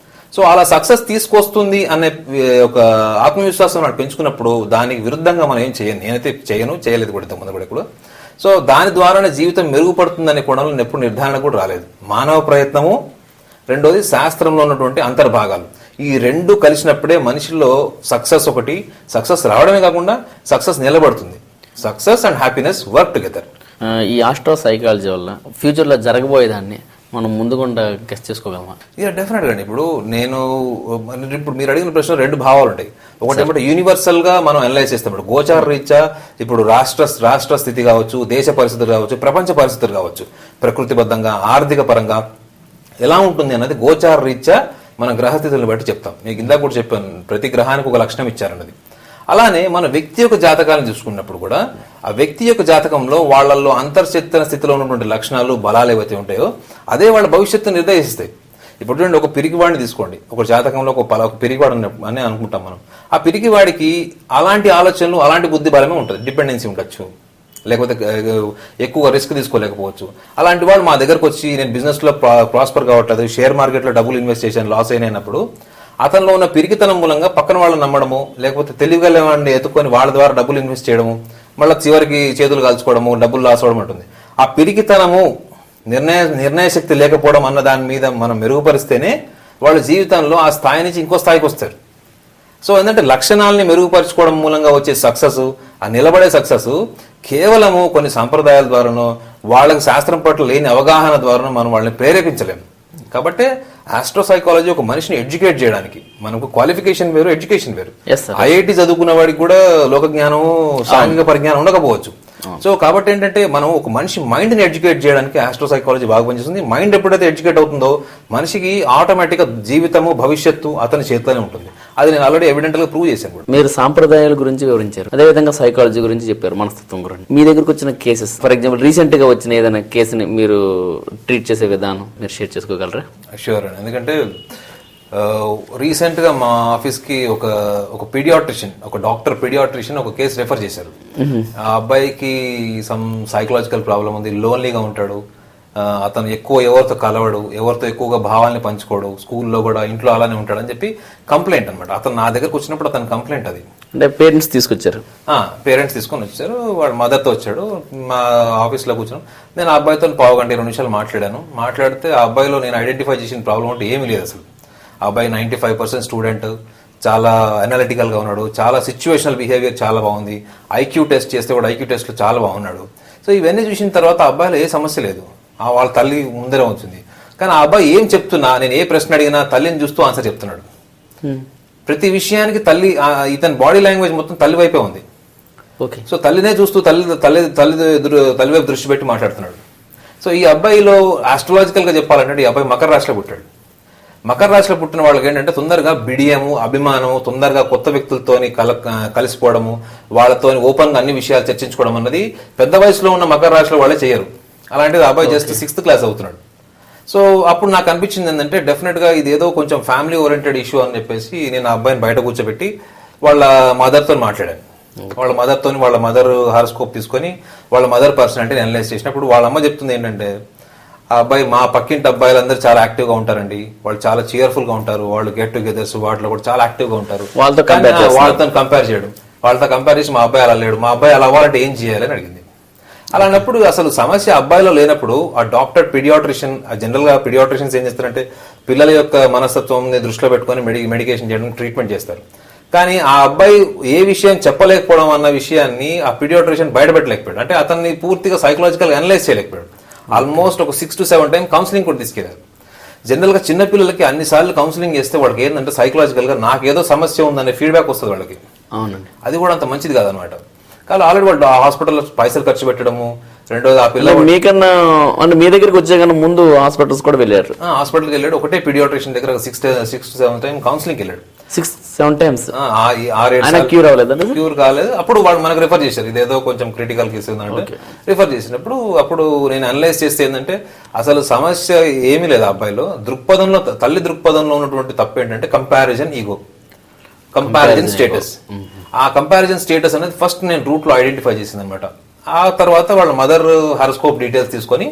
సో అలా సక్సెస్ తీసుకొస్తుంది అనే ఒక ఆత్మవిశ్వాసం నాకు పెంచుకున్నప్పుడు దానికి విరుద్ధంగా మనం ఏం నేనైతే చేయలేదు కూడా ఇంతకుముందు కూడా. సో దాని ద్వారానే జీవితం మెరుగుపడుతుందనే కోణంలో ఎప్పుడు నిర్ధారణ కూడా రాలేదు. మానవ ప్రయత్నము, రెండోది శాస్త్రంలో ఉన్నటువంటి అంతర్భాగాలు, ఈ రెండు కలిసినప్పుడే మనిషిలో సక్సెస్ రావడమే కాకుండా సక్సెస్ నిలబడుతుంది. Success and happiness work together. ఈ ఆస్ట్రో సైకాలజీ వల్ల ఫ్యూచర్ లో జరగబోయేదాన్ని మనం ముందుకుండా గెస్ట్ చేసుకోగలమా? ఇక డెఫినెట్ గా ఇప్పుడు మీరు అడిగిన ప్రశ్న రెండు భావాలు ఉంటాయి. ఒకటి ఏమంటే యూనివర్సల్ గా మనం అనలైజ్ చేస్తాం. గోచార రీత్యా ఇప్పుడు రాష్ట్ర స్థితి కావచ్చు, దేశ పరిస్థితులు కావచ్చు, ప్రపంచ పరిస్థితులు కావచ్చు, ప్రకృతిబద్ధంగా ఆర్థిక పరంగా ఎలా ఉంటుంది అన్నది గోచార రీత్యా మన గ్రహస్థితులను బట్టి చెప్తాం. మీకు ఇందాక కూడా చెప్పాను, ప్రతి గ్రహానికి ఒక లక్షణం ఇచ్చారన్నది. అలానే మన వ్యక్తి యొక్క జాతకాలను చూసుకున్నప్పుడు కూడా ఆ వ్యక్తి యొక్క జాతకంలో వాళ్ళల్లో అంతర్చేతన స్థితిలో ఉన్నటువంటి లక్షణాలు, బలాలు ఏవైతే ఉంటాయో అదే వాళ్ళ భవిష్యత్తును నిర్ణయిస్తాయి. ఇప్పుడు చూడండి, ఒక పిరికివాడిని తీసుకోండి. ఒక జాతకంలో ఒక పిరికివాడు అని అనుకుంటాం మనం. ఆ పిరికివాడికి అలాంటి ఆలోచనలు, అలాంటి బుద్ధి బలమే ఉంటుంది. డిపెండెన్సీ ఉండొచ్చు, లేకపోతే ఎక్కువ రిస్క్ తీసుకోలేకపోవచ్చు. అలాంటి వాళ్ళు మా దగ్గరకు వచ్చి నేను బిజినెస్ లో ప్రాస్పర్ కావట్లేదు, షేర్ మార్కెట్ లో డబ్బులు ఇన్వెస్ట్ చేశాను, లాస్ అయినప్పుడు అతనిలో ఉన్న పిరికితనం మూలంగా పక్కన వాళ్ళని నమ్మడము, లేకపోతే తెలివిగల వాడిని ఎత్తుకొని వాళ్ళ ద్వారా డబ్బులు ఇన్వెస్ట్ చేయడము, మళ్ళీ చివరికి చేతులు కాల్చుకోవడము, డబ్బులు లాస్ అవడం ఉంటుంది. ఆ పిరికితనము, నిర్ణయ శక్తి లేకపోవడం అన్న దాని మీద మనం మెరుగుపరిస్తేనే వాళ్ళ జీవితంలో ఆ స్థాయి నుంచి ఇంకో స్థాయికి వస్తారు. సో ఏంటంటే లక్షణాలని మెరుగుపరచుకోవడం మూలంగా వచ్చే సక్సెస్, ఆ నిలబడే సక్సెస్ కేవలము కొన్ని సంప్రదాయాల ద్వారానో, వాళ్ళకి శాస్త్రం పట్ల లేని అవగాహన ద్వారానో మనం వాళ్ళని ప్రేరేపించలేము. కాబట్టి ఆస్ట్రోసైకాలజీ ఒక మనిషిని ఎడ్యుకేట్ చేయడానికి, మనకు క్వాలిఫికేషన్ వేరు, ఎడ్యుకేషన్ వేరు. ఐఐటి చదువుకున్న వాడికి కూడా లోక జ్ఞానం, సాంఘిక పరిజ్ఞానం ఉండకపోవచ్చు. సో కాబట్టి ఏంటంటే మనం ఒక మనిషి మైండ్ ని ఎడ్యుకేట్ చేయడానికి ఆస్ట్రోసైకాలజీ బాగా పనిచేస్తుంది. మైండ్ ఎప్పుడైతే ఎడ్యుకేట్ అవుతుందో మనిషికి ఆటోమేటిక్ గా జీవితము, భవిష్యత్తు అతని చేతిలోనే ఉంటుంది. అది నేను ఆల్రెడీ ఎవిడెంట్ గా ప్రూవ్ చేశాను. మీరు సాంప్రదాయాల గురించి వివరించారు, అదేవిధంగా సైకాలజీ గురించి చెప్పారు, మనస్తత్వం గురించి. మీ దగ్గరకు వచ్చిన కేసెస్, ఫర్ ఎగ్జాంపుల్ రీసెంట్ గా వచ్చిన ఏదైనా కేసుని మీరు ట్రీట్ చేసే విధానం మీరు షేర్ చేసుకోగలరా? ష్యూర్ అండి. ఎందుకంటే రీసెంట్ గా మా ఆఫీస్ కి ఒక పీడియాట్రిషియన్, ఒక డాక్టర్ పీడియాట్రిషియన్ ఒక కేసు రెఫర్ చేశారు. ఆ అబ్బాయికి సమ్ సైకలాజికల్ ప్రాబ్లం ఉంది, లోన్లీగా ఉంటాడు, అతను ఎక్కువ ఎవరితో కలవడు, ఎవరితో ఎక్కువగా భావాల్ని పంచుకోడు, స్కూల్లో కూడా, ఇంట్లో అలానే ఉంటాడు అని చెప్పి కంప్లైంట్ అనమాట. అతను నా దగ్గరకు వచ్చినప్పుడు అతని కంప్లైంట్ అది. అంటే పేరెంట్స్ తీసుకొచ్చారు? పేరెంట్స్ తీసుకొని వచ్చారు. వాడు మదర్తో వచ్చాడు. మా ఆఫీస్లో కూర్చున్నాం. నేను ఆ అబ్బాయితో 15-20 నిమిషాలు మాట్లాడితే ఆ అబ్బాయిలో నేను ఐడెంటిఫై చేసిన ప్రాబ్లం అంటే ఏమీ లేదు అసలు. ఆ అబ్బాయి 95% స్టూడెంట్, చాలా అనలిటికల్ గా ఉన్నాడు, చాలా సిచ్యువేషనల్ బిహేవియర్ చాలా బాగుంది, ఐక్యూ టెస్ట్ చేస్తే కూడా ఐక్యూ టెస్ట్ లో చాలా బాగున్నాడు. సో ఇవన్నీ చూసిన తర్వాత ఆ అబ్బాయిలో ఏ సమస్య లేదు, వాళ్ళ తల్లి ముందరే ఉంటుంది. కానీ ఆ అబ్బాయి ఏం చెప్తున్నా, నేను ఏ ప్రశ్న అడిగినా తల్లిని చూస్తూ ఆన్సర్ చెప్తున్నాడు. ప్రతి విషయానికి తల్లి, ఇతని బాడీ లాంగ్వేజ్ మొత్తం తల్లి వైపే ఉంది. సో తల్లినే చూస్తూ తల్లి వైపు దృష్టి పెట్టి మాట్లాడుతున్నాడు. సో ఈ అబ్బాయిలో ఆస్ట్రాలజికల్ గా చెప్పాలంటే ఈ అబ్బాయి మకర రాశిలో పుట్టాడు. మకర రాశిలో పుట్టిన వాళ్ళకి ఏంటంటే తొందరగా బిడియము, అభిమానము, తొందరగా కొత్త వ్యక్తులతోని కలిసిపోవడము, వాళ్ళతో ఓపెన్ గా అన్ని విషయాలు చర్చించుకోవడం అన్నది పెద్ద వయసులో ఉన్న మకర రాశిలో వాళ్ళే చేయరు. అలాంటిది అబ్బాయి జస్ట్ 6th క్లాస్ అవుతున్నాడు. సో అప్పుడు నాకు అనిపించింది ఏంటంటే డెఫినెట్ గా ఇది ఏదో కొంచెం ఫ్యామిలీ ఓరియంటెడ్ ఇష్యూ అని చెప్పేసి నేను ఆ అబ్బాయిని బయట కూర్చోబెట్టి వాళ్ళ మదర్తో మాట్లాడాను. వాళ్ళ మదర్ హారోస్కోప్ తీసుకొని వాళ్ళ మదర్ పర్సనాలిటీని అనలైజ్ చేసినప్పుడు వాళ్ళ అమ్మ చెప్తుంది ఏంటంటే, ఆ అబ్బాయి, మా పక్కింటి అబ్బాయిలందరూ చాలా యాక్టివ్ గా ఉంటారండి, వాళ్ళు చాలా చీర్ఫుల్ గా ఉంటారు, వాళ్ళు గెట్ టుగెదర్స్ వాటిలో కూడా చాలా యాక్టివ్ గా ఉంటారు. వాళ్ళతో కంపేర్ చేయడం, వాళ్ళతో కంపేర్ చేసి మా అబ్బాయి అలా లేడు, మా అబ్బాయి అలా అవ్వాలంటే ఏం చేయాలని అడిగింది. అలాంటప్పుడు అసలు సమస్య అబ్బాయిలో లేనప్పుడు ఆ డాక్టర్ పీడియాట్రిషియన్, జనరల్ గా పీడియాట్రిషియన్స్ ఏం చేస్తారంటే పిల్లల యొక్క మనస్తత్వం దృష్టిలో పెట్టుకుని మెడికేషన్ చేయడం, ట్రీట్మెంట్ చేస్తారు. కానీ ఆ అబ్బాయి ఏ విషయం చెప్పలేకపోవడం అన్న విషయాన్ని ఆ పీడియాట్రిషియన్ బయటపెట్టలేకపోయాడు. అంటే అతన్ని పూర్తిగా సైకలాజికల్ గా అనలైజ్ చేయలేకపోయాడు. ఆల్మోస్ట్ ఒక 6 to 7 టైం కౌన్సిలింగ్ కూడా తీసుకెళ్లారు. జనరల్ గా చిన్న పిల్లలకి అన్నిసార్లు కౌన్సిలింగ్ చేస్తే వాళ్ళకి ఏంటంటే సైకలాజికల్ గా నాకేదో సమస్య ఉందనే ఫీడ్బ్యాక్ వస్తుంది వాళ్ళకి. అవునండి, అది కూడా అంత మంచిది కాదనమాట. కానీ ఆల్రెడీ వాళ్ళు హాస్పిటల్లో పైసలు ఖర్చు పెట్టడము, రెండోది ఆ పిల్లలు మీకన్నా అంటే మీ దగ్గరికి వచ్చే కన్నా ముందు హాస్పిటల్స్ కూడా వెళ్ళారు. హాస్పిటల్కి వెళ్ళాడు, ఒకటే పీడియాట్రిషియన్ దగ్గర 6 to 7 టైం కౌన్సిలింగ్ వెళ్ళాడు. 6-7 టైమ్స్ క్యూర్ కాలేదు. అప్పుడు వాళ్ళు మనకు రిఫర్ చేశారు, ఇదేదో కొంచెం క్రిటికల్ కేసు ఉందంటే రిఫర్ చేసినప్పుడు అప్పుడు నేను అనలైజ్ చేస్తే ఏంటంటే అసలు సమస్య ఏమీ లేదు. అబ్బాయిలో దృక్పథంలో, తల్లి దృక్పథంలో ఉన్నటువంటి తప్పు ఏంటంటే కంపారిజన్ ఈగో, కంపారిజన్ స్టేటస్. ఆ కంపారిజన్ స్టేటస్ అనేది ఫస్ట్ నేను రూట్ లో ఐడెంటిఫై చేసింది అనమాట. ఆ తర్వాత వాళ్ళ మదర్ హారోస్కోప్ డీటెయిల్స్ తీసుకొని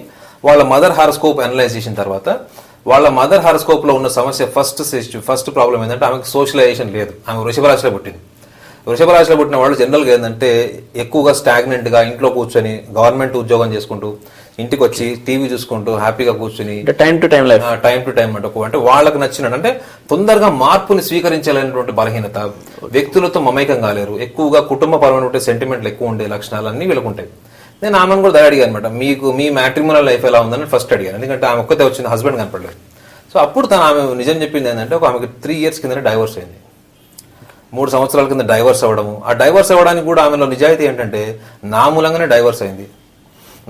వాళ్ళ మదర్ హారోస్కోప్ అనలైజ్ చేసిన తర్వాత వాళ్ళ మదర్ హారోస్కోప్ లో ఉన్న సమస్య ఫస్ట్ ప్రాబ్లం ఏంటంటే ఆమెకు సోషలైజేషన్ లేదు. ఆమె వృషభ రాశిలో పుట్టింది. వృషభ రాశిలో పుట్టిన వాళ్ళు జనరల్ గా ఏంటంటే ఎక్కువగా స్టాగ్నెంట్ గా ఇంట్లో కూర్చొని గవర్నమెంట్ ఉద్యోగం చేసుకుంటూ ఇంటికి వచ్చి టీవీ చూసుకుంటూ హ్యాపీగా కూర్చుని టైం టు టైం అంటే వాళ్ళకి నచ్చినట్టు, అంటే తొందరగా మార్పుని స్వీకరించాలనేటువంటి బలహీనత, వ్యక్తులతో మమైకం కాలేరు, ఎక్కువగా కుటుంబపరమైనటువంటి సెంటిమెంట్లు ఎక్కువ ఉండే లక్షణాలు అన్ని వీళ్ళకు ఉంటాయి. నేను ఆమెను కూడా అడిగాను అనమాట, మీకు మీ మ్యాట్రిమోనల్ లైఫ్ ఎలా ఉందని ఫస్ట్ అడిగాను. ఎందుకంటే ఆమె ఒక్కతే వచ్చింది, హస్బెండ్ కనపడలేదు. సో అప్పుడు ఆమె నిజం చెప్పింది ఏంటంటే, ఆమెకి 3 years కింద డైవర్స్ అయింది. 3 సంవత్సరాల కింద డైవర్స్ అవ్వడము. ఆ డైవర్స్ అవ్వడానికి కూడా ఆమెలో నిజాయితీ ఏంటంటే, నా మూలంగానే డైవర్స్ అయింది,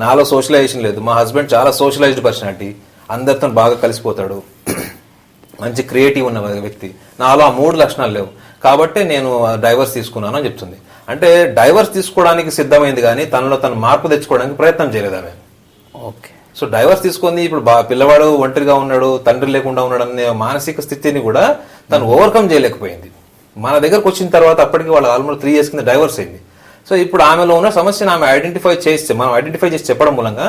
నాలో సోషలైజేషన్ లేదు, మా హస్బెండ్ చాలా సోషలైజ్డ్ పర్సనాలిటీ, అందరితో బాగా కలిసిపోతాడు, మంచి క్రియేటివ్ ఉన్న వ్యక్తి, నాలో ఆ 3 లక్షణాలు లేవు, కాబట్టి నేను డైవర్స్ తీసుకున్నాను అని చెప్తుంది. అంటే డైవర్స్ తీసుకోవడానికి సిద్ధమైంది కానీ తనలో తను మార్పు తెచ్చుకోవడానికి ప్రయత్నం చేయలేదు ఆమె. ఓకే. సో డైవర్స్ తీసుకుంది, ఇప్పుడు పిల్లవాడు ఒంటరిగా ఉన్నాడు, తండ్రి లేకుండా ఉన్నాడు అనే మానసిక స్థితిని కూడా తను ఓవర్కమ్ చేయలేకపోయింది. మన దగ్గరకు వచ్చిన తర్వాత అప్పటికి వాళ్ళు ఆల్మోస్ట్ 3 years కింద డైవర్స్ అయింది. సో ఇప్పుడు ఆమెలో ఉన్న సమస్యను ఆమె మనం ఐడెంటిఫై చేసి చెప్పడం మూలంగా,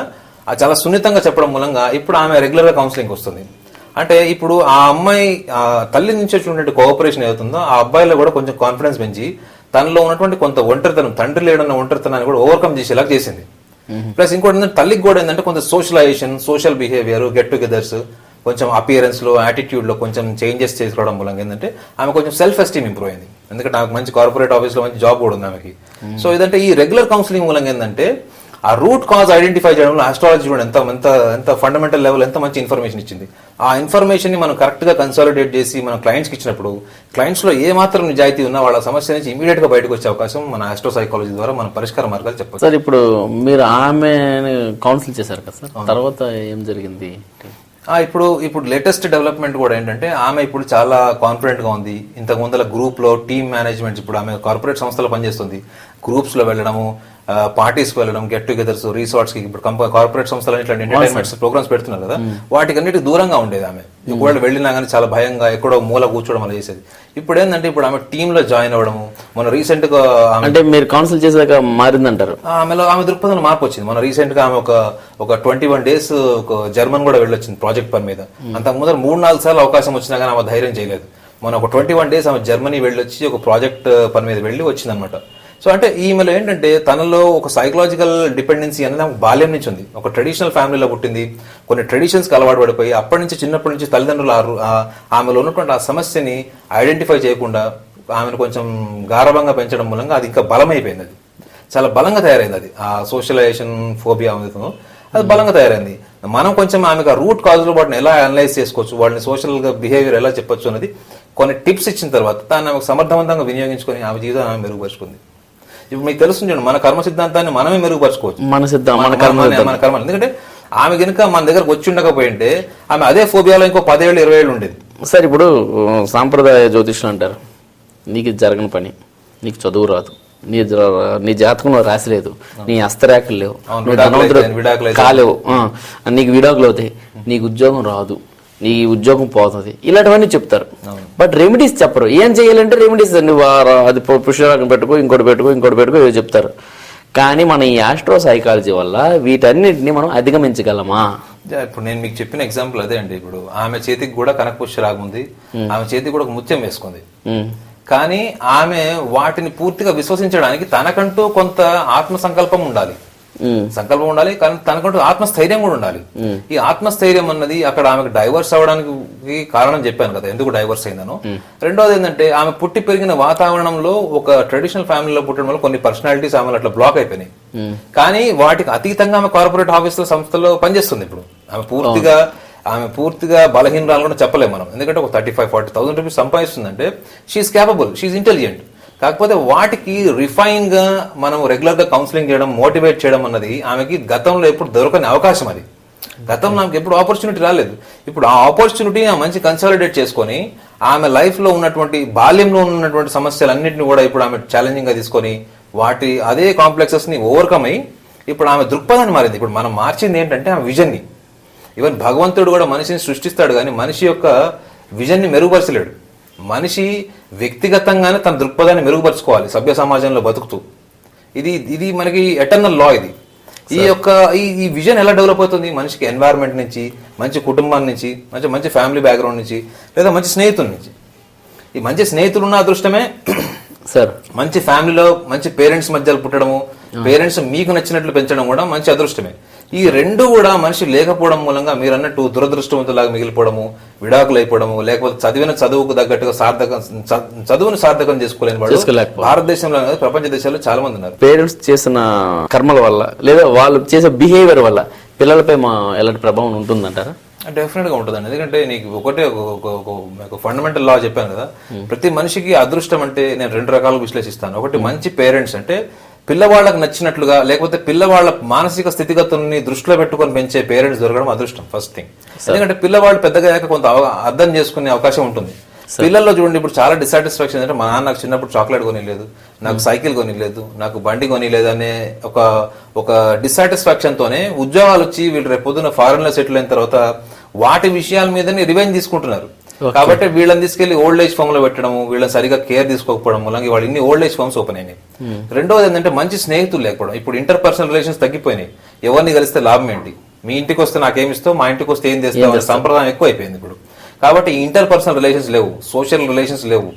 చాలా సున్నితంగా చెప్పడం మూలంగా ఇప్పుడు ఆమె రెగ్యులర్గా కౌన్సిలింగ్ వస్తుంది. అంటే ఇప్పుడు ఆ అమ్మాయి తల్లి నుంచి వచ్చినటువంటి కోఆపరేషన్ ఏదవుతుందో ఆ అబ్బాయిలో కూడా కొంచెం కాన్ఫిడెన్స్ పెంచి తనలో ఉన్నటువంటి కొంత ఒంటరితనం, తండ్రి లేడన్న ఒంటరితనాన్ని కూడా ఓవర్కమ్ చేసేలా చేసింది. ప్లస్ ఇంకోటి ఏంటంటే తల్లికి కూడా ఏంటంటే కొంత socialisation, social behaviour, get togethers, కొంచెం అపియరెన్స్ లో, యాటిట్యూడ్ లో కొంచెం చేంజెస్ చేసుకోవడం మూలంగా ఏంటంటే ఆమె కొంచెం సెల్ఫ్ ఎస్టీమ్ ఇంప్రూవ్ అయింది. ఎందుకంటే ఆమెకు మంచి కార్పొరేట్ ఆఫీస్ లో మంచి జాబ్ కూడా ఉంది ఆమెకి. సో ఇదంటే ఈ రెగ్యులర్ కౌన్సిలింగ్ మూలంగా ఏంటంటే ఆ రూట్ కాజ్ ఐడెంటిఫై చేయడంలో ఆస్ట్రాలజీ కూడా ఎంత ఫండమెంటల్ లెవెల్ ఎంత మంచి ఇన్ఫర్మేషన్ ఇచ్చింది. ఆ ఇన్ఫర్మేషన్ ని మనం కరెక్ట్ గా కన్సాలిడేట్ చేసి మన క్లయింట్స్ కి ఇచ్చినప్పుడు, క్లయింట్స్ లో ఏ మాత్రం నిజాయితీ ఉన్నా వాళ్ళ సమస్య నుంచి ఇమీడియట్ గా బయటకు వచ్చే అవకాశం మన ఆస్ట్రో సైకాలజీ ద్వారా మన పరిష్కార మార్గాలు చెప్పచ్చు. సార్ ఇప్పుడు మీరు ఆమెను కౌన్సిల్ చేశారు కదా సార్, తర్వాత ఏం జరిగింది? ఇప్పుడు లేటెస్ట్ డెవలప్మెంట్ కూడా ఏంటంటే ఆమె ఇప్పుడు చాలా కాన్ఫిడెంట్ గా ఉంది. ఇంతకు ముందల గ్రూప్ లో టీమ్ మేనేజ్మెంట్, ఇప్పుడు ఆమె కార్పొరేట్ సంస్థలో పనిచేస్తుంది, గ్రూప్స్ లో వెళ్ళడము, పార్టీస్ కి వెళ్ళడం, గెట్ టుగెదర్స్, రిసార్ట్స్ కి, ఇప్పుడు కార్పొరేట్ సంస్థలు ఇట్లాంటి ఎంటర్టైన్మెంట్స్ ప్రోగ్రామ్స్ పెడుతున్నారు కదా, వాటికి అన్నిటికి దూరంగా ఉండేది ఆమె. ఒకవేళ వెళ్ళినా కానీ చాలా భయంగా ఎక్కడో మూల కూర్చోవడం అలా చేసేది. ఇప్పుడు ఏంటంటే ఇప్పుడు ఆమె టీమ్ లో జాయిన్ అవ్వడము, మన రీసెంట్ గా అంటే మీరు కౌన్సిల్ చేసాక మారిందంటారు? ఆమె దృక్పథంలో మార్పు వచ్చింది. మన రీసెంట్ గా ఆమె ఒక 21 days ఒక జర్మన్ కూడా వెళ్ళొచ్చింది ప్రాజెక్ట్ పని మీద. అంతకు ముందర 3-4 సార్లు అవకాశం వచ్చినా కానీ ఆమె ధైర్యం చేయలేదు. మన ఒక 21 days ఆమె జర్మనీ వెళ్ళొచ్చి ఒక ప్రాజెక్ట్ పని మీద వెళ్ళి వచ్చిందనమాట. సో అంటే ఈమెలో ఏంటంటే తనలో ఒక సైకలాజికల్ డిపెండెన్సీ అనేది ఆమె బాల్యం నుంచి ఉంది. ఒక ట్రెడిషనల్ ఫ్యామిలీలో పుట్టింది, కొన్ని ట్రెడిషన్స్ కి అలవాటు పడిపోయి చిన్నప్పటి నుంచి తల్లిదండ్రులు ఆమెలో ఉన్నటువంటి ఆ సమస్యని ఐడెంటిఫై చేయకుండా ఆమెను కొంచెం గారభంగా పెంచడం మూలంగా అది ఇంకా బలమైపోయింది. అది చాలా బలంగా తయారైంది. అది ఆ సోషలైజేషన్ ఫోబియా అది బలంగా తయారైంది. మనం కొంచెం ఆమెకు ఆ రూట్ కాజ్ లో వాటిని ఎలా అనలైజ్ చేసుకోవచ్చు, వాళ్ళని సోషల్ గా బిహేవియర్ ఎలా చెప్పొచ్చు అనేది కొన్ని టిప్స్ ఇచ్చిన తర్వాత దాన్ని ఆమెకు సమర్థవంతంగా వినియోగించుకొని ఆమె జీవితాన్ని ఆమె మెరుగుపరుచుకుంది. ఇప్పుడు మీకు తెలుస్తుంది, మన కర్మ సిద్ధాంతాన్ని మనమే మెరుగుపరుచుకోవచ్చు. మన కర్మ. ఎందుకంటే ఆమె కనుక మన దగ్గరకు వచ్చి ఉండకపోయింటే ఆమె అదే ఫోబియాలో ఇంకో 10 ఏళ్ళు 20 ఏళ్ళు ఉండేది. సార్ ఇప్పుడు సాంప్రదాయ జ్యోతిష్యం అంటారు, నీకు జరగని పని, నీకు చదువు రాదు, నీ జాతకంలో రాసి లేదు, నీ హస్తరేఖలు లేవు, నువ్వు ధనవంతుడు కాలేవు, నీకు విడాకులు అవుతాయి, నీకు ఉద్యోగం రాదు, నీ ఉద్యోగం పోతుంది, ఇలాంటివన్నీ చెప్తారు. బట్ రెమెడీస్ చెప్పరు. ఏం చేయాలంటే రెమెడీస్ నువ్వు అది పుష్పరాగం పెట్టుకో, ఇంకోటి పెట్టుకో ఇవి చెప్తారు. కానీ మన ఈ ఆస్ట్రో సైకాలజీ వల్ల వీటన్నిటిని మనం అధిగమించగలమా? ఇప్పుడు నేను మీకు చెప్పిన ఎగ్జాంపుల్ అదే అండి. ఇప్పుడు ఆమె చేతికి కూడా కనక పుష్పరాగం ఉంది, ఆమె చేతికి కూడా ఒక ముత్యం వేసుకుంది. కానీ ఆమె వాటిని పూర్తిగా విశ్వసించడానికి తనకంటూ కొంత ఆత్మ సంకల్పం ఉండాలి, కానీ తనకంటూ ఆత్మస్థైర్యం కూడా ఉండాలి. ఈ ఆత్మస్థైర్యం అన్నది అక్కడ ఆమెకు డైవర్స్ అవ్వడానికి కారణం చెప్పాను కదా, ఎందుకు డైవర్స్ అయిందనో. రెండోది ఏంటంటే ఆమె పుట్టి పెరిగిన వాతావరణంలో ఒక ట్రెడిషనల్ ఫ్యామిలీలో పుట్టడం వల్ల కొన్ని పర్సనాలిటీస్ ఆమె అట్లా బ్లాక్ అయిపోయినాయి. కానీ వాటికి అతీతంగా ఆమె కార్పొరేట్ ఆఫీసుల సంస్థలో పనిచేస్తుంది. ఇప్పుడు ఆమె పూర్తిగా బలహీనరాలు కూడా చెప్పలేము మనం. ఎందుకంటే ఒక 35-40,000 రూపీస్ సంపాదిస్తుందంటే షీఈస్ క్యాపబుల్, షీఈస్ ఇంటెలిజెంట్. కాకపోతే వాటికి రిఫైన్ గా మనం రెగ్యులర్ గా కౌన్సిలింగ్ చేయడం, మోటివేట్ చేయడం అన్నది ఆమెకి గతంలో ఎప్పుడు దొరకని అవకాశం. అది గతంలో ఆమెకి ఎప్పుడు ఆపర్చునిటీ రాలేదు. ఇప్పుడు ఆ ఆపర్చునిటీ మంచి కన్సాలిడేట్ చేసుకొని ఆమె లైఫ్ లో ఉన్నటువంటి బాల్యంలో ఉన్నటువంటి సమస్యలన్నింటినీ కూడా ఇప్పుడు ఆమె ఛాలెంజింగ్ గా తీసుకొని వాటి అదే కాంప్లెక్సెస్ ని ఓవర్కమ్ అయ్యి ఇప్పుడు ఆమె దృక్పథాన్ని మారింది. ఇప్పుడు మనం మార్చింది ఏంటంటే ఆమె విజన్ ని. ఈవెన్ భగవంతుడు కూడా మనిషిని సృష్టిస్తాడు కానీ మనిషి యొక్క విజన్ ని మెరుగుపరచలేడు. మనిషి వ్యక్తిగతంగానే తన దృక్పథాన్ని మెరుగుపరుచుకోవాలి సభ్య సమాజంలో బతుకుతూ. ఇది మనకి ఎటర్నల్ లా. ఈ విజన్ ఎలా డెవలప్ అవుతుంది? మనిషికి ఎన్వైరన్మెంట్ నుంచి, మంచి కుటుంబం నుంచి, మంచి ఫ్యామిలీ బ్యాక్గ్రౌండ్ నుంచి, లేదా మంచి స్నేహితుల నుంచి. ఈ మంచి స్నేహితులు ఉన్న అదృష్టమే సార్. మంచి ఫ్యామిలీలో మంచి పేరెంట్స్ మధ్యలో పుట్టడము, పేరెంట్స్ మీకు నచ్చినట్లు పెంచడం కూడా మంచి అదృష్టమే. ఈ రెండు కూడా మనిషి లేకపోవడం మూలంగా మీరు అన్నట్టు దురదృష్టవంతులాగా మిగిలిపోవడము, విడాకులు అయిపోవడము, లేకపోతే చదువుకు తగ్గట్టుగా చదువును సార్థకం చేసుకోలేని వాడు భారతదేశంలో కాదు ప్రపంచ దేశాల్లో చాలా మంది ఉన్నారు. పేరెంట్స్ చేసిన కర్మల వల్ల లేదా వాళ్ళు చేసే బిహేవియర్ వల్ల పిల్లలపై ఎలాంటి ప్రభావం ఉంటుందంటారా? డెఫినెట్ గా ఉంటుందండి. ఎందుకంటే నీకు ఒకటే ఒక ఫండమెంటల్ లా చెప్పాను కదా, ప్రతి మనిషికి అదృష్టం అంటే నేను రెండు రకాలుగా విశ్లేషిస్తాను. ఒకటి మంచి పేరెంట్స్ అంటే పిల్లవాళ్ళకి నచ్చినట్లుగా, లేకపోతే పిల్లవాళ్ళ మానసిక స్థితిగతుల్ని దృష్టిలో పెట్టుకొని పెంచే పేరెంట్స్ దొరకడం అదృష్టం ఫస్ట్ థింగ్. ఎందుకంటే పిల్లవాళ్ళు పెద్దగా అయ్యాక కొంత అర్థం చేసుకునే అవకాశం ఉంటుంది. పిల్లల్లో చూడండి, ఇప్పుడు చాలా డిసాటిస్ఫాక్షన్ అంటే మా నాన్న నాకు చిన్నప్పుడు చాక్లెట్ కొనిలేదు, నాకు సైకిల్ కొనిలేదు, నాకు బండి కొనిలేదు అనే ఒక డిసాటిస్ఫాక్షన్ తోనే ఉద్యోగాలు వచ్చి వీళ్ళు రేపు పొద్దున ఫారెన్ లో సెటిల్ అయిన తర్వాత వాటి విషయాల మీదనే రివెంజ్ తీసుకుంటున్నారు. కాబట్టి వీళ్ళని తీసుకెళ్లి ఓల్డ్ ఏజ్ ఫామ్ లో పెట్టడము, వీళ్ళని సరిగా కేర్ తీసుకోకపోవడం మూలంగా వాళ్ళు ఇన్ని ఓల్డ్ ఏజ్ ఫామ్స్ ఓపెన్ అయినాయి. రెండోది ఏంటంటే మంచి స్నేహితులు లేకపోవడం. ఇప్పుడు ఇంటర్ పర్సనల్ రిలేషన్స్ తగ్గిపోయినాయి. ఎవరిని కలిస్తే లాభం ఏంటి, మీ ఇంటికి వస్తే నాకేమిస్తావు, మా ఇంటికి వస్తే ఏం చేస్తావు, సంప్రదాయం ఎక్కువ అయిపోయింది ఇప్పుడు. కాబట్టి ఇంటర్ పర్సనల్ రిలేషన్స్ లేవు, సోషల్ రిలేషన్స్ లేవు,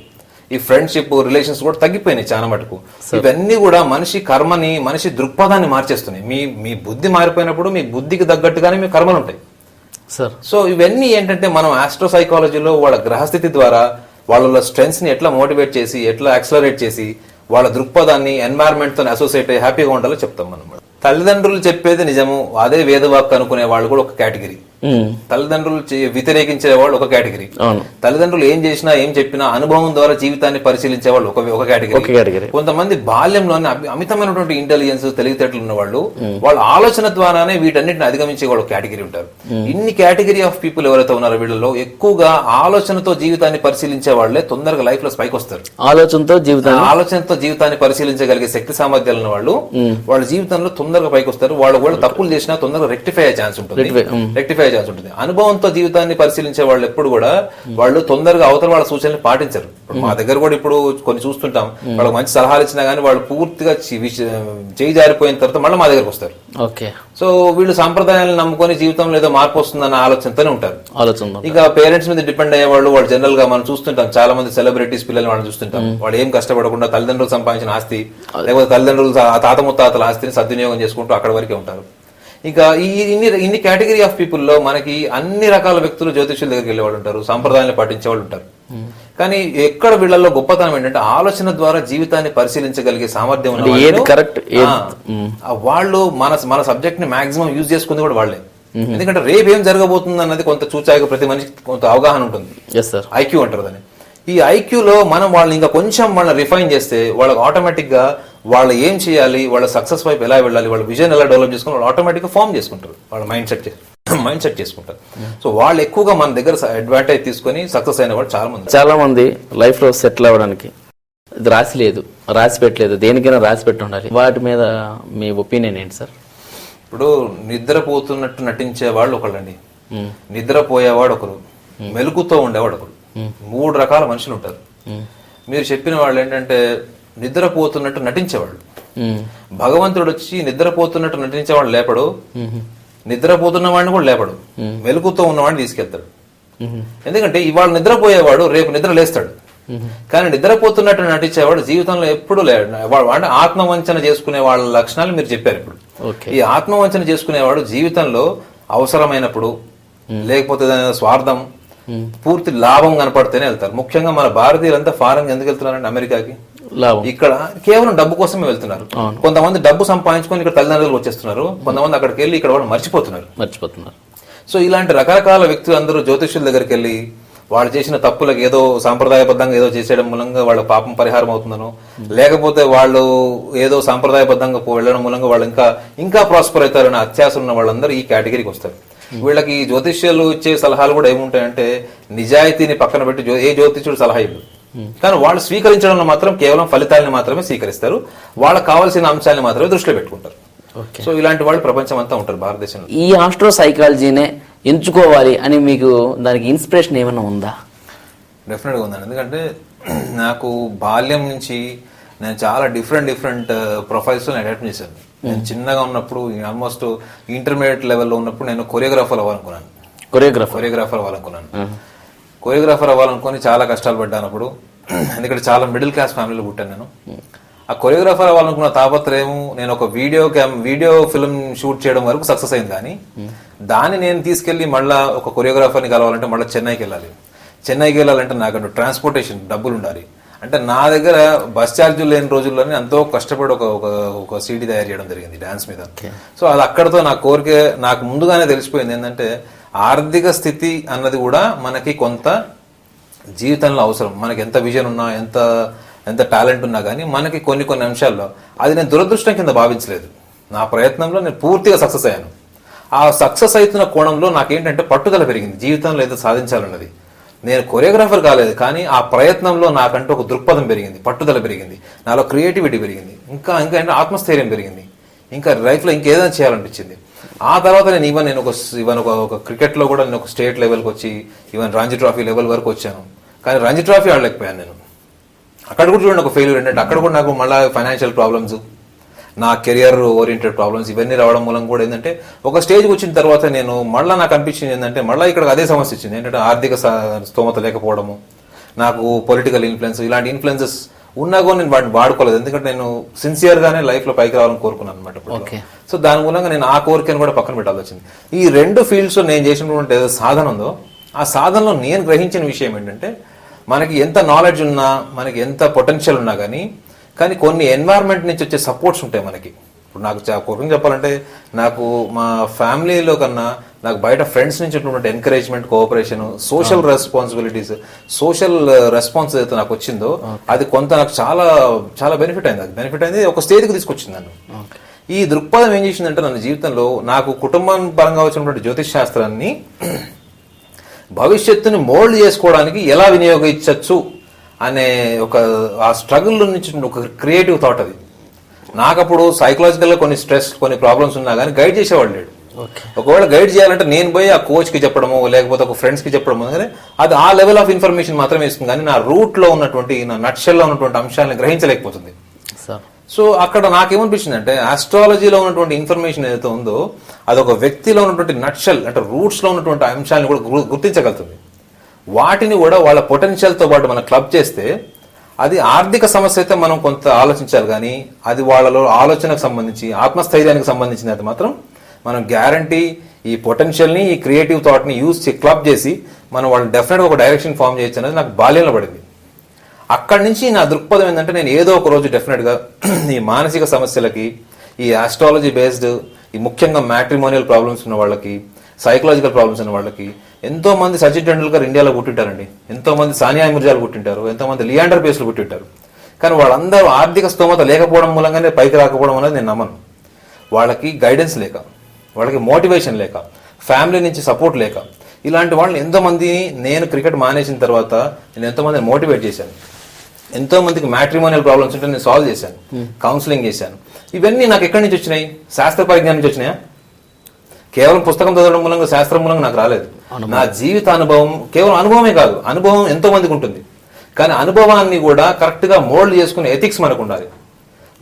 ఈ ఫ్రెండ్షిప్ రిలేషన్స్ కూడా తగ్గిపోయినాయి చాలా మటుకు. ఇవన్నీ కూడా మనిషి కర్మని, మనిషి దృక్పథాన్ని మార్చేస్తున్నాయి. మీ బుద్ధి మారిపోయినప్పుడు మీ బుద్ధికి తగ్గట్టుగానే మీ కర్మలు ఉంటాయి. సో ఇవన్నీ ఏంటంటే మనం ఆస్ట్రో సైకాలజీలో వాళ్ళ గ్రహస్థితి ద్వారా వాళ్ళ స్ట్రెంగ్స్ ని ఎట్లా మోటివేట్ చేసి, ఎట్లా యాక్సలరేట్ చేసి వాళ్ళ దృక్పథాన్ని ఎన్వైరన్మెంట్ తో అసోసియేట్ అయ్యి హ్యాపీగా ఉండాలో చెప్తాం మనం. తల్లిదండ్రులు చెప్పేది నిజము, అదే వేదవాక్ అనుకునే వాళ్ళు కూడా ఒక కేటగిరీ. తల్లిదండ్రులు వ్యతిరేకించే వాళ్ళు ఒక కేటగిరీ. తల్లిదండ్రులు ఏం చేసినా ఏం చెప్పినా అనుభవం ద్వారా జీవితాన్ని పరిశీలించే వాళ్ళు ఒక కేటగిరీ. కొంతమంది బాల్యంలోనే అమితమైనటువంటి ఇంటెలిజెన్స్, తెలివితేటలు ఉన్న వాళ్ళు వాళ్ళ ఆలోచన ద్వారానే వీటన్నిటిని అధిగమించే వాళ్ళు కేటగిరీ ఉంటారు. ఇన్ని కేటగిరీ ఆఫ్ పీపుల్ ఎవరైతే ఉన్నారో వీళ్ళలో ఎక్కువగా ఆలోచనతో జీవితాన్ని పరిశీలించే వాళ్ళే తొందరగా లైఫ్ లో స్పైక్ వస్తారు. ఆలోచనతో జీవితాన్ని పరిశీలించగలిగే శక్తి సామర్థ్యాలు ఉన్న వాళ్ళు వాళ్ళ జీవితంలో తొందరగా పైకి వస్తారు. వాళ్ళు కూడా తప్పులు చేసినా తొందరగా రెక్టిఫై అయ్యే ఛాన్స్ ఉంటుంది. అనుభవంతో జీవితాన్ని పరిశీలించే వాళ్ళు ఎప్పుడు కూడా వాళ్ళు తొందరగా అవతల వాళ్ళ సూచనలు పాటించరు. మా దగ్గర కూడా ఇప్పుడు కొన్ని చూస్తుంటాం, వాళ్ళకి మంచి సలహాలు ఇచ్చినా గానీ వాళ్ళు పూర్తిగా చేయి జారిపోయిన తర్వాత మళ్ళీ మా దగ్గరకు వస్తారు. సో వీళ్ళు సాంప్రదాయాలను నమ్ముకొని జీవితంలో ఏదో మార్పు వస్తుందన్న ఆలోచనతోనే ఉంటారు. ఇక పేరెంట్స్ మీద డిపెండ్ అయ్యే వాళ్ళు జనరల్ గా మనం చూస్తుంటాం, చాలా మంది సెలబ్రిటీస్ పిల్లల్ని వాళ్ళు చూస్తుంటాం. వాళ్ళు ఏం కష్టపడకుండా తల్లిదండ్రులు సంపాదించిన ఆస్తి, లేకపోతే తల్లిదండ్రులు తాత ముత్తాతల ఆస్తిని సద్వినియోగం చేసుకుంటూ అక్కడ వరకే ఉంటారు. ఇక ఇన్ని కేటగిరీ ఆఫ్ పీపుల్ లో మనకి అన్ని రకాల వ్యక్తులు జ్యోతిష్యుల దగ్గరికి వెళ్ళే వాళ్ళు ఉంటారు, సంప్రదాయాన్ని పాటించే వాళ్ళు ఉంటారు. కానీ ఎక్కడ వీళ్ళల్లో గొప్పతనం ఏంటంటే ఆలోచన ద్వారా జీవితాన్ని పరిశీలించగలిగే సామర్థ్యం ఉన్న వాళ్ళు మన సబ్జెక్ట్ ని మాక్సిమం యూజ్ చేసుకుంది కూడా వాళ్ళే. ఎందుకంటే రేపు ఏం జరగబోతుంది అన్నది కొంత చూచాయిగా ప్రతి మనిషికి కొంత అవగాహన ఉంటుంది. ఐక్యూ అంటారు దాన్ని. ఈ ఐక్యూలో మనం వాళ్ళని ఇంకా కొంచెం వాళ్ళని రిఫైన్ చేస్తే వాళ్ళకి ఆటోమేటిక్ గా వాళ్ళు ఏం చేయాలి, వాళ్ళ సక్సెస్ వైపు ఎలా వెళ్ళాలి, వాళ్ళ విజన్ ఎలా డెవలప్ చేసుకుని వాళ్ళు ఆటోమేటిక్ గా ఫామ్ చేసుకుంటారు, వాళ్ళ మైండ్ సెట్ చేసుకుంటారు. సో వాళ్ళు ఎక్కువగా మన దగ్గర అడ్వాంటేజ్ తీసుకుని సక్సెస్ అయిన వాళ్ళు చాలా మంది లైఫ్ లో సెటిల్ అవ్వడానికి రాసి లేదు, రాసి పెట్టలేదు, దేనికైనా రాసి పెట్టి ఉండాలి. వాటి మీద మీ ఒపీనియన్ ఏంటి సార్? ఇప్పుడు నిద్రపోతున్నట్టు నటించే వాళ్ళు ఒకళ్ళండి, నిద్రపోయేవాడు ఒకరు, మెలుకుతో ఉండేవాడు ఒకరు. 3 రకాల మనుషులు ఉంటారు. మీరు చెప్పిన వాళ్ళు ఏంటంటే నిద్రపోతున్నట్టు నటించేవాళ్ళు. భగవంతుడు వచ్చి నిద్రపోతున్నట్టు నటించేవాడు లేపడు, నిద్రపోతున్న వాడిని కూడా లేపడు, మెలుకుతో ఉన్నవాడిని తీసుకెళ్తాడు. ఎందుకంటే ఇవాళ నిద్రపోయేవాడు రేపు నిద్ర లేస్తాడు. కానీ నిద్రపోతున్నట్టు నటించేవాడు జీవితంలో ఎప్పుడు లేడు. అంటే ఆత్మవంచన చేసుకునే వాళ్ళ లక్షణాలు మీరు చెప్పారు. ఇప్పుడు ఈ ఆత్మవంచన చేసుకునేవాడు జీవితంలో అవసరమైనప్పుడు, లేకపోతే స్వార్థం, పూర్తి లాభం కనపడితేనే వెళ్తారు. ముఖ్యంగా మన భారతీయులంతా ఫారెన్ ఎందుకు వెళ్తున్నారంటే అమెరికాకి, ఇక్కడ కేవలం డబ్బు కోసమే వెళ్తున్నారు. కొంతమంది డబ్బు సంపాదించుకొని ఇక్కడ తల్లిదండ్రులకు వచ్చేస్తున్నారు, కొంతమంది అక్కడికి వెళ్ళి ఇక్కడ వాళ్ళు మర్చిపోతున్నారు. సో ఇలాంటి రకరకాల వ్యక్తులు అందరూ జ్యోతిష్యుల దగ్గరికి వెళ్ళి వాళ్ళు చేసిన తప్పులకు ఏదో సాంప్రదాయబద్ధంగా ఏదో చేసేయడం మూలంగా వాళ్ళ పాపం పరిహారం అవుతుందనో, లేకపోతే వాళ్ళు ఏదో సాంప్రదాయబద్ధంగా వెళ్ళడం మూలంగా వాళ్ళు ఇంకా ప్రాస్పర్ అవుతారని అత్యాశ ఉన్న వాళ్ళందరూ ఈ కేటగిరీకి వస్తారు. వీళ్ళకి జ్యోతిష్యాలు ఇచ్చే సలహాలు కూడా ఏముంటాయంటే నిజాయితీని పక్కన పెట్టి ఏ జ్యోతిష్యుడు సలహా ఇవ్వడు. కానీ వాళ్ళు స్వీకరించడంలో మాత్రం కేవలం ఫలితాలను మాత్రమే స్వీకరిస్తారు, వాళ్ళకి కావాల్సిన అంశాలను మాత్రమే దృష్టిలో పెట్టుకుంటారు. సో ఇలాంటి వాళ్ళు ప్రపంచం అంతా ఉంటారు భారతదేశంలో. ఈ ఆస్ట్రో సైకాలజీనే ఎంచుకోవాలి అని మీకు దానికి ఇన్స్పిరేషన్ ఏమైనా ఉందా? డెఫినెట్ గా ఉందండి. ఎందుకంటే నాకు బాల్యం నుంచి నేను చాలా డిఫరెంట్ ప్రొఫైల్స్ అడాప్ట్ చేశాను. నేను చిన్నగా ఉన్నప్పుడు ఆల్మోస్ట్ ఇంటర్మీడియట్ లెవెల్లో ఉన్నప్పుడు నేను కొరియోగ్రాఫర్ అవ్వాలనుకున్నాను. కొరియోగ్రాఫర్ అవ్వాలనుకుని చాలా కష్టాలు పడ్డాను అప్పుడు. ఎందుకంటే చాలా మిడిల్ క్లాస్ ఫ్యామిలీలో పుట్టాను నేను. ఆ కొరియోగ్రాఫర్ అవ్వాలనుకున్న తాపత్రయం నేను ఒక వీడియో ఫిల్మ్ షూట్ చేయడం వరకు సక్సెస్ అయింది. కానీ దాన్ని నేను తీసుకెళ్లి మళ్ళీ ఒక కొరియోగ్రాఫర్ని కలవాలంటే మళ్ళీ చెన్నైకి వెళ్ళాలంటే నాకు ట్రాన్స్పోర్టేషన్ డబ్బులు ఉండాలి. అంటే నా దగ్గర బస్ ఛార్జీలు లేని రోజుల్లోనే ఎంతో కష్టపడి ఒక సీడీ తయారు చేయడం జరిగింది డాన్స్ మీద. సో అది అక్కడతో నా కోరిక నాకు ముందుగానే తెలిసిపోయింది ఏంటంటే ఆర్థిక స్థితి అన్నది కూడా మనకి కొంత జీవితంలో అవసరం. మనకి ఎంత విజన్ ఉన్నా ఎంత టాలెంట్ ఉన్నా కానీ మనకి కొన్ని అంశాల్లో అది నేను దురదృష్టం కింద భావించలేదు. నా ప్రయత్నంలో నేను పూర్తిగా సక్సెస్ అయ్యాను. ఆ సక్సెస్ అవుతున్న కోణంలో నాకేంటంటే పట్టుదల పెరిగింది, జీవితంలో ఏదో సాధించాలన్నది. నేను కొరియోగ్రాఫర్ కాలేదు కానీ ఆ ప్రయత్నంలో నాకంటూ ఒక దృక్పథం పెరిగింది, పట్టుదల పెరిగింది, నాలో క్రియేటివిటీ పెరిగింది, ఇంకా ఆత్మస్థైర్యం పెరిగింది, ఇంకా లైఫ్లో ఇంకేదైనా చేయాలనిపించింది. ఆ తర్వాత నేను ఒక క్రికెట్లో కూడా నేను ఒక స్టేట్ లెవెల్కి వచ్చి ఈవెన్ రంజీ ట్రోఫీ లెవెల్ వరకు వచ్చాను. కానీ రంజీ ట్రోఫీ ఆడలేకపోయాను నేను. అక్కడ కూడా చూడండి ఒక ఫెయిల్యూర్ ఏంటంటే అక్కడ కూడా నాకు మళ్ళీ ఫైనాన్షియల్ ప్రాబ్లమ్స్, నా కెరియర్ ఓరియంటెడ్ ప్రాబ్లమ్స్ ఇవన్నీ రావడం మూలం కూడా ఏంటంటే ఒక స్టేజ్కి వచ్చిన తర్వాత నాకు అనిపించింది ఏంటంటే మళ్ళీ ఇక్కడ అదే సమస్య వచ్చింది. ఏంటంటే ఆర్థిక స్తోమత లేకపోవడము, నాకు పొలిటికల్ ఇన్ఫ్లుయెన్స్, ఇలాంటి ఇన్ఫ్లుయెన్సెస్ ఉన్నా కూడా నేను వాటిని వాడుకోలేదు. ఎందుకంటే నేను సిన్సియర్గానే లైఫ్లో పైకి రావాలని కోరుకున్నాను అనమాట. సో దాని మూలంగా నేను ఆ కోరికను కూడా పక్కన పెట్టాల్సి వచ్చింది. ఈ రెండు ఫీల్డ్స్లో నేను చేసినటువంటి ఏదో సాధన ఉందో ఆ సాధనలో నేను గ్రహించిన విషయం ఏంటంటే మనకి ఎంత నాలెడ్జ్ ఉన్నా, మనకి ఎంత పొటెన్షియల్ ఉన్నా కానీ కొన్ని ఎన్వైరన్మెంట్ నుంచి వచ్చే సపోర్ట్స్ ఉంటాయి మనకి. ఇప్పుడు నాకు పూర్వంగా చెప్పాలంటే నాకు మా ఫ్యామిలీలో కన్నా నాకు బయట ఫ్రెండ్స్ నుంచి ఉన్నటువంటి encouragement, cooperation, social responsibilities, social response ఏదైతే నాకు వచ్చిందో అది కొంత నాకు చాలా చాలా బెనిఫిట్ అయింది. ఒక స్టేజ్కి తీసుకొచ్చింది నన్ను. ఈ దృక్పథం ఏం చేసిందంటే నన్ను జీవితంలో నాకు కుటుంబం పరంగా వచ్చినటువంటి జ్యోతిష్ శాస్త్రాన్ని భవిష్యత్తుని మోల్డ్ చేసుకోవడానికి ఎలా వినియోగించవచ్చు అనే ఆ స్ట్రగుల్ నుంచి ఒక క్రియేటివ్ థాట్ అది. నాకు అప్పుడు సైకలాజికల్గా కొన్ని స్ట్రెస్, కొన్ని ప్రాబ్లమ్స్ ఉన్నా కానీ గైడ్ చేసేవాళ్ళు లేడు. ఒకవేళ గైడ్ చేయాలంటే నేను పోయి ఆ కోచ్కి చెప్పడము లేకపోతే ఒక ఫ్రెండ్స్కి చెప్పడము కానీ అది ఆ లెవెల్ ఆఫ్ ఇన్ఫర్మేషన్ మాత్రమే ఇస్తుంది కానీ నా రూట్లో ఉన్నటువంటి, నా నట్షెల్లో ఉన్నటువంటి అంశాలను గ్రహించలేకపోతుంది. సో అక్కడ నాకేమనిపించింది అంటే ఆస్ట్రాలజీలో ఉన్నటువంటి ఇన్ఫర్మేషన్ ఏదైతే ఉందో అది ఒక వ్యక్తిలో ఉన్నటువంటి నట్షెల్ అంటే రూట్స్లో ఉన్నటువంటి అంశాలను కూడా గుర్తించగలుగుతుంది. వాటిని కూడా వాళ్ళ పొటెన్షియల్తో పాటు మనం క్లబ్ చేస్తే అది ఆర్థిక సమస్య అయితే మనం కొంత ఆలోచించాలి కానీ అది వాళ్ళలో ఆలోచనకు సంబంధించి, ఆత్మస్థైర్యానికి సంబంధించింది అయితే మాత్రం మనం గ్యారంటీ ఈ పొటెన్షియల్ని, ఈ క్రియేటివ్ థాట్ని క్లబ్ చేసి మనం వాళ్ళని డెఫినెట్గా ఒక డైరెక్షన్ ఫామ్ చేయొచ్చు అనేది నాకు బాల్యంలో పడింది. అక్కడి నుంచి నా దృక్పథం ఏంటంటే నేను ఏదో ఒక రోజు డెఫినెట్గా ఈ మానసిక సమస్యలకి, ఈ ఆస్ట్రాలజీ బేస్డ్, ఈ ముఖ్యంగా మ్యాట్రిమోనియల్ ప్రాబ్లమ్స్ ఉన్న వాళ్ళకి, సైకలాజికల్ ప్రాబ్లమ్స్ ఉన్న వాళ్ళకి, ఎంతో మంది సచిన్ టెండూల్కర్ ఇండియాలో పుట్టింటారండి, ఎంతో మంది సానియా మిర్జాలు పుట్టింటారు, ఎంతో మంది లియాండర్ పేస్లు పుట్టింటారు. కానీ వాళ్ళందరూ ఆర్థిక స్తోమత లేకపోవడం మూలంగానే పైకి రాకపోవడం అనేది నేను నమ్మను. వాళ్ళకి గైడెన్స్ లేక, వాళ్ళకి మోటివేషన్ లేక, ఫ్యామిలీ నుంచి సపోర్ట్ లేక, ఇలాంటి వాళ్ళని ఎంతోమందిని నేను క్రికెట్ మానేసిన తర్వాత నేను ఎంతోమందిని మోటివేట్ చేశాను. ఎంతో మందికి మ్యాట్రిమోనియల్ ప్రాబ్లమ్స్ ఉంటే నేను సాల్వ్ చేశాను, కౌన్సిలింగ్ చేశాను. ఇవన్నీ నాకు ఎక్కడి నుంచి వచ్చినాయి? శాస్త్ర పరిజ్ఞానం నుంచి వచ్చినాయా? కేవలం పుస్తకం చదవడం మూలంగా, శాస్త్రం మూలంగా నాకు రాలేదు. నా జీవిత అనుభవం, కేవలం అనుభవమే కాదు, అనుభవం ఎంతో మందికి ఉంటుంది. కానీ అనుభవాన్ని కూడా కరెక్ట్ గా మోల్డ్ చేసుకునే ఎథిక్స్ మనకు ఉండాలి.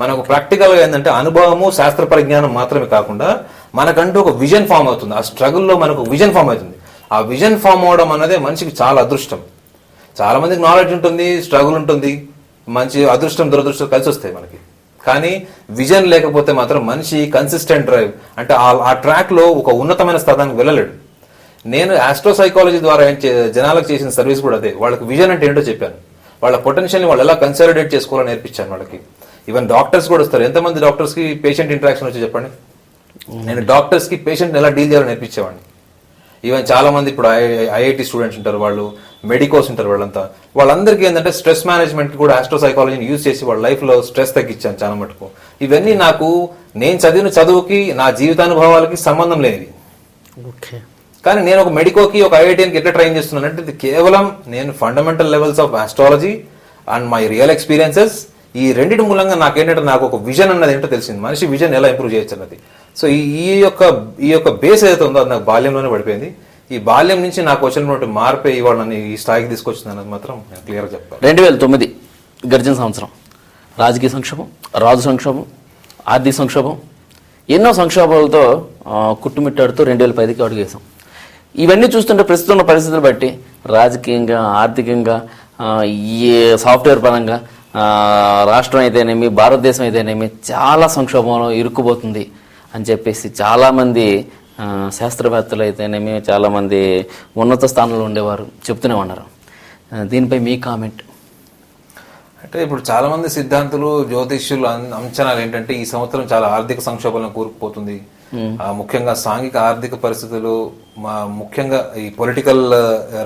మనకు ప్రాక్టికల్ గా ఏంటంటే అనుభవము, శాస్త్ర పరిజ్ఞానం మాత్రమే కాకుండా మనకంటూ ఒక విజన్ ఫామ్ అవుతుంది. ఆ స్ట్రగుల్లో మనకు విజన్ ఫామ్ అవుతుంది. ఆ విజన్ ఫామ్ అవడం అనేది మనిషికి చాలా అదృష్టం. చాలా మందికి నాలెడ్జ్ ఉంటుంది, స్ట్రగుల్ ఉంటుంది, మంచి అదృష్టం దురదృష్టం కలిసి వస్తాయి మనకి. కానీ విజన్ లేకపోతే మాత్రం మనిషి కన్సిస్టెంట్ డ్రైవ్ అంటే ఆ ట్రాక్ లో ఒక ఉన్నతమైన స్థానానికి వెళ్ళలేడు. నేను ఆస్ట్రో సైకాలజీ ద్వారా జనాలకు చేసిన సర్వీస్ కూడా అదే. వాళ్ళకి విజన్ అంటే ఏంటో చెప్పాను, వాళ్ళ పొటెన్షియల్ని వాళ్ళు ఎలా కన్సాలిడేట్ చేసుకోవాలని నేర్పించాను వాళ్ళకి. ఈవెన్ డాక్టర్స్ కూడా వస్తారు. ఎంతమంది డాక్టర్స్కి పేషెంట్ ఇంటరాక్షన్ వచ్చి చెప్పండి. నేను డాక్టర్స్కి పేషెంట్ని ఎలా డీల్ చేయాలని నేర్పించేవాడిని. ఈవెన్ చాలా మంది ఇప్పుడు ఐఐటి స్టూడెంట్స్ ఉంటారు, వాళ్ళు మెడికోస్ ఉంటారు, వాళ్ళందరికీ ఏంటంటే స్ట్రెస్ మేనేజ్మెంట్ కూడా ఆస్ట్రో సైకాలజీని యూజ్ చేసి వాళ్ళ లైఫ్లో స్ట్రెస్ తగ్గించాను చాలా మటుకు. ఇవన్నీ నాకు నేను చదివిన చదువుకి, నా జీవితానుభవాలకి సంబంధం లేనివి. కానీ నేను ఒక మెడికోకి, ఒక ఐఐటికి ఎట్లా ట్రైన్ చేస్తున్నానంటే ఇది కేవలం నేను fundamental levels of astrology and my real experiences, ఈ రెండింటి మూలంగా నాకేంటంటే నాకు ఒక విజన్ అన్నది ఏంటో తెలిసింది, మనిషి విజన్ ఎలా ఇంప్రూవ్ చేయొచ్చు అన్నది. సో ఈ యొక్క బేస్ ఏదైతే ఉందో అది నాకు బాల్యంలోనే పడిపోయింది. ఈ బాల్యం నుంచి నాకు వచ్చినటువంటి మార్పే ఇవాళ నన్ను ఈ స్థాయికి తీసుకొచ్చింది అన్నది మాత్రం నేను క్లియర్గా చెప్తాను. 2009 గర్జన సంవత్సరం, రాజకీయ సంక్షోభం, రాజు సంక్షోభం, ఆర్థిక సంక్షోభం, ఎన్నో సంక్షోభాలతో కుట్టుమిట్టాడుతూ 2010కి అడుగు వేసాం. ఇవన్నీ చూస్తుంటే ప్రస్తుతం ఉన్న పరిస్థితులు బట్టి రాజకీయంగా, ఆర్థికంగా, ఈ సాఫ్ట్వేర్ పరంగా రాష్ట్రం అయితేనేమి భారతదేశం అయితేనేమి చాలా సంక్షోభంలో ఇరుక్కుపోతుంది అని చెప్పేసి చాలామంది శాస్త్రవేత్తలు అయితేనేమి చాలామంది ఉన్నత స్థానంలో ఉండేవారు చెప్తూనే ఉన్నారు. దీనిపై మీ కామెంట్? అంటే ఇప్పుడు చాలా మంది సిద్ధాంతులు జ్యోతిష్యులు అంచనాలు ఏంటంటే ఈ సంవత్సరం చాలా ఆర్థిక సంక్షోభంలో కూరుకుపోతుంది, ముఖ్యంగా సాంఘిక ఆర్థిక పరిస్థితులు, ముఖ్యంగా ఈ పొలిటికల్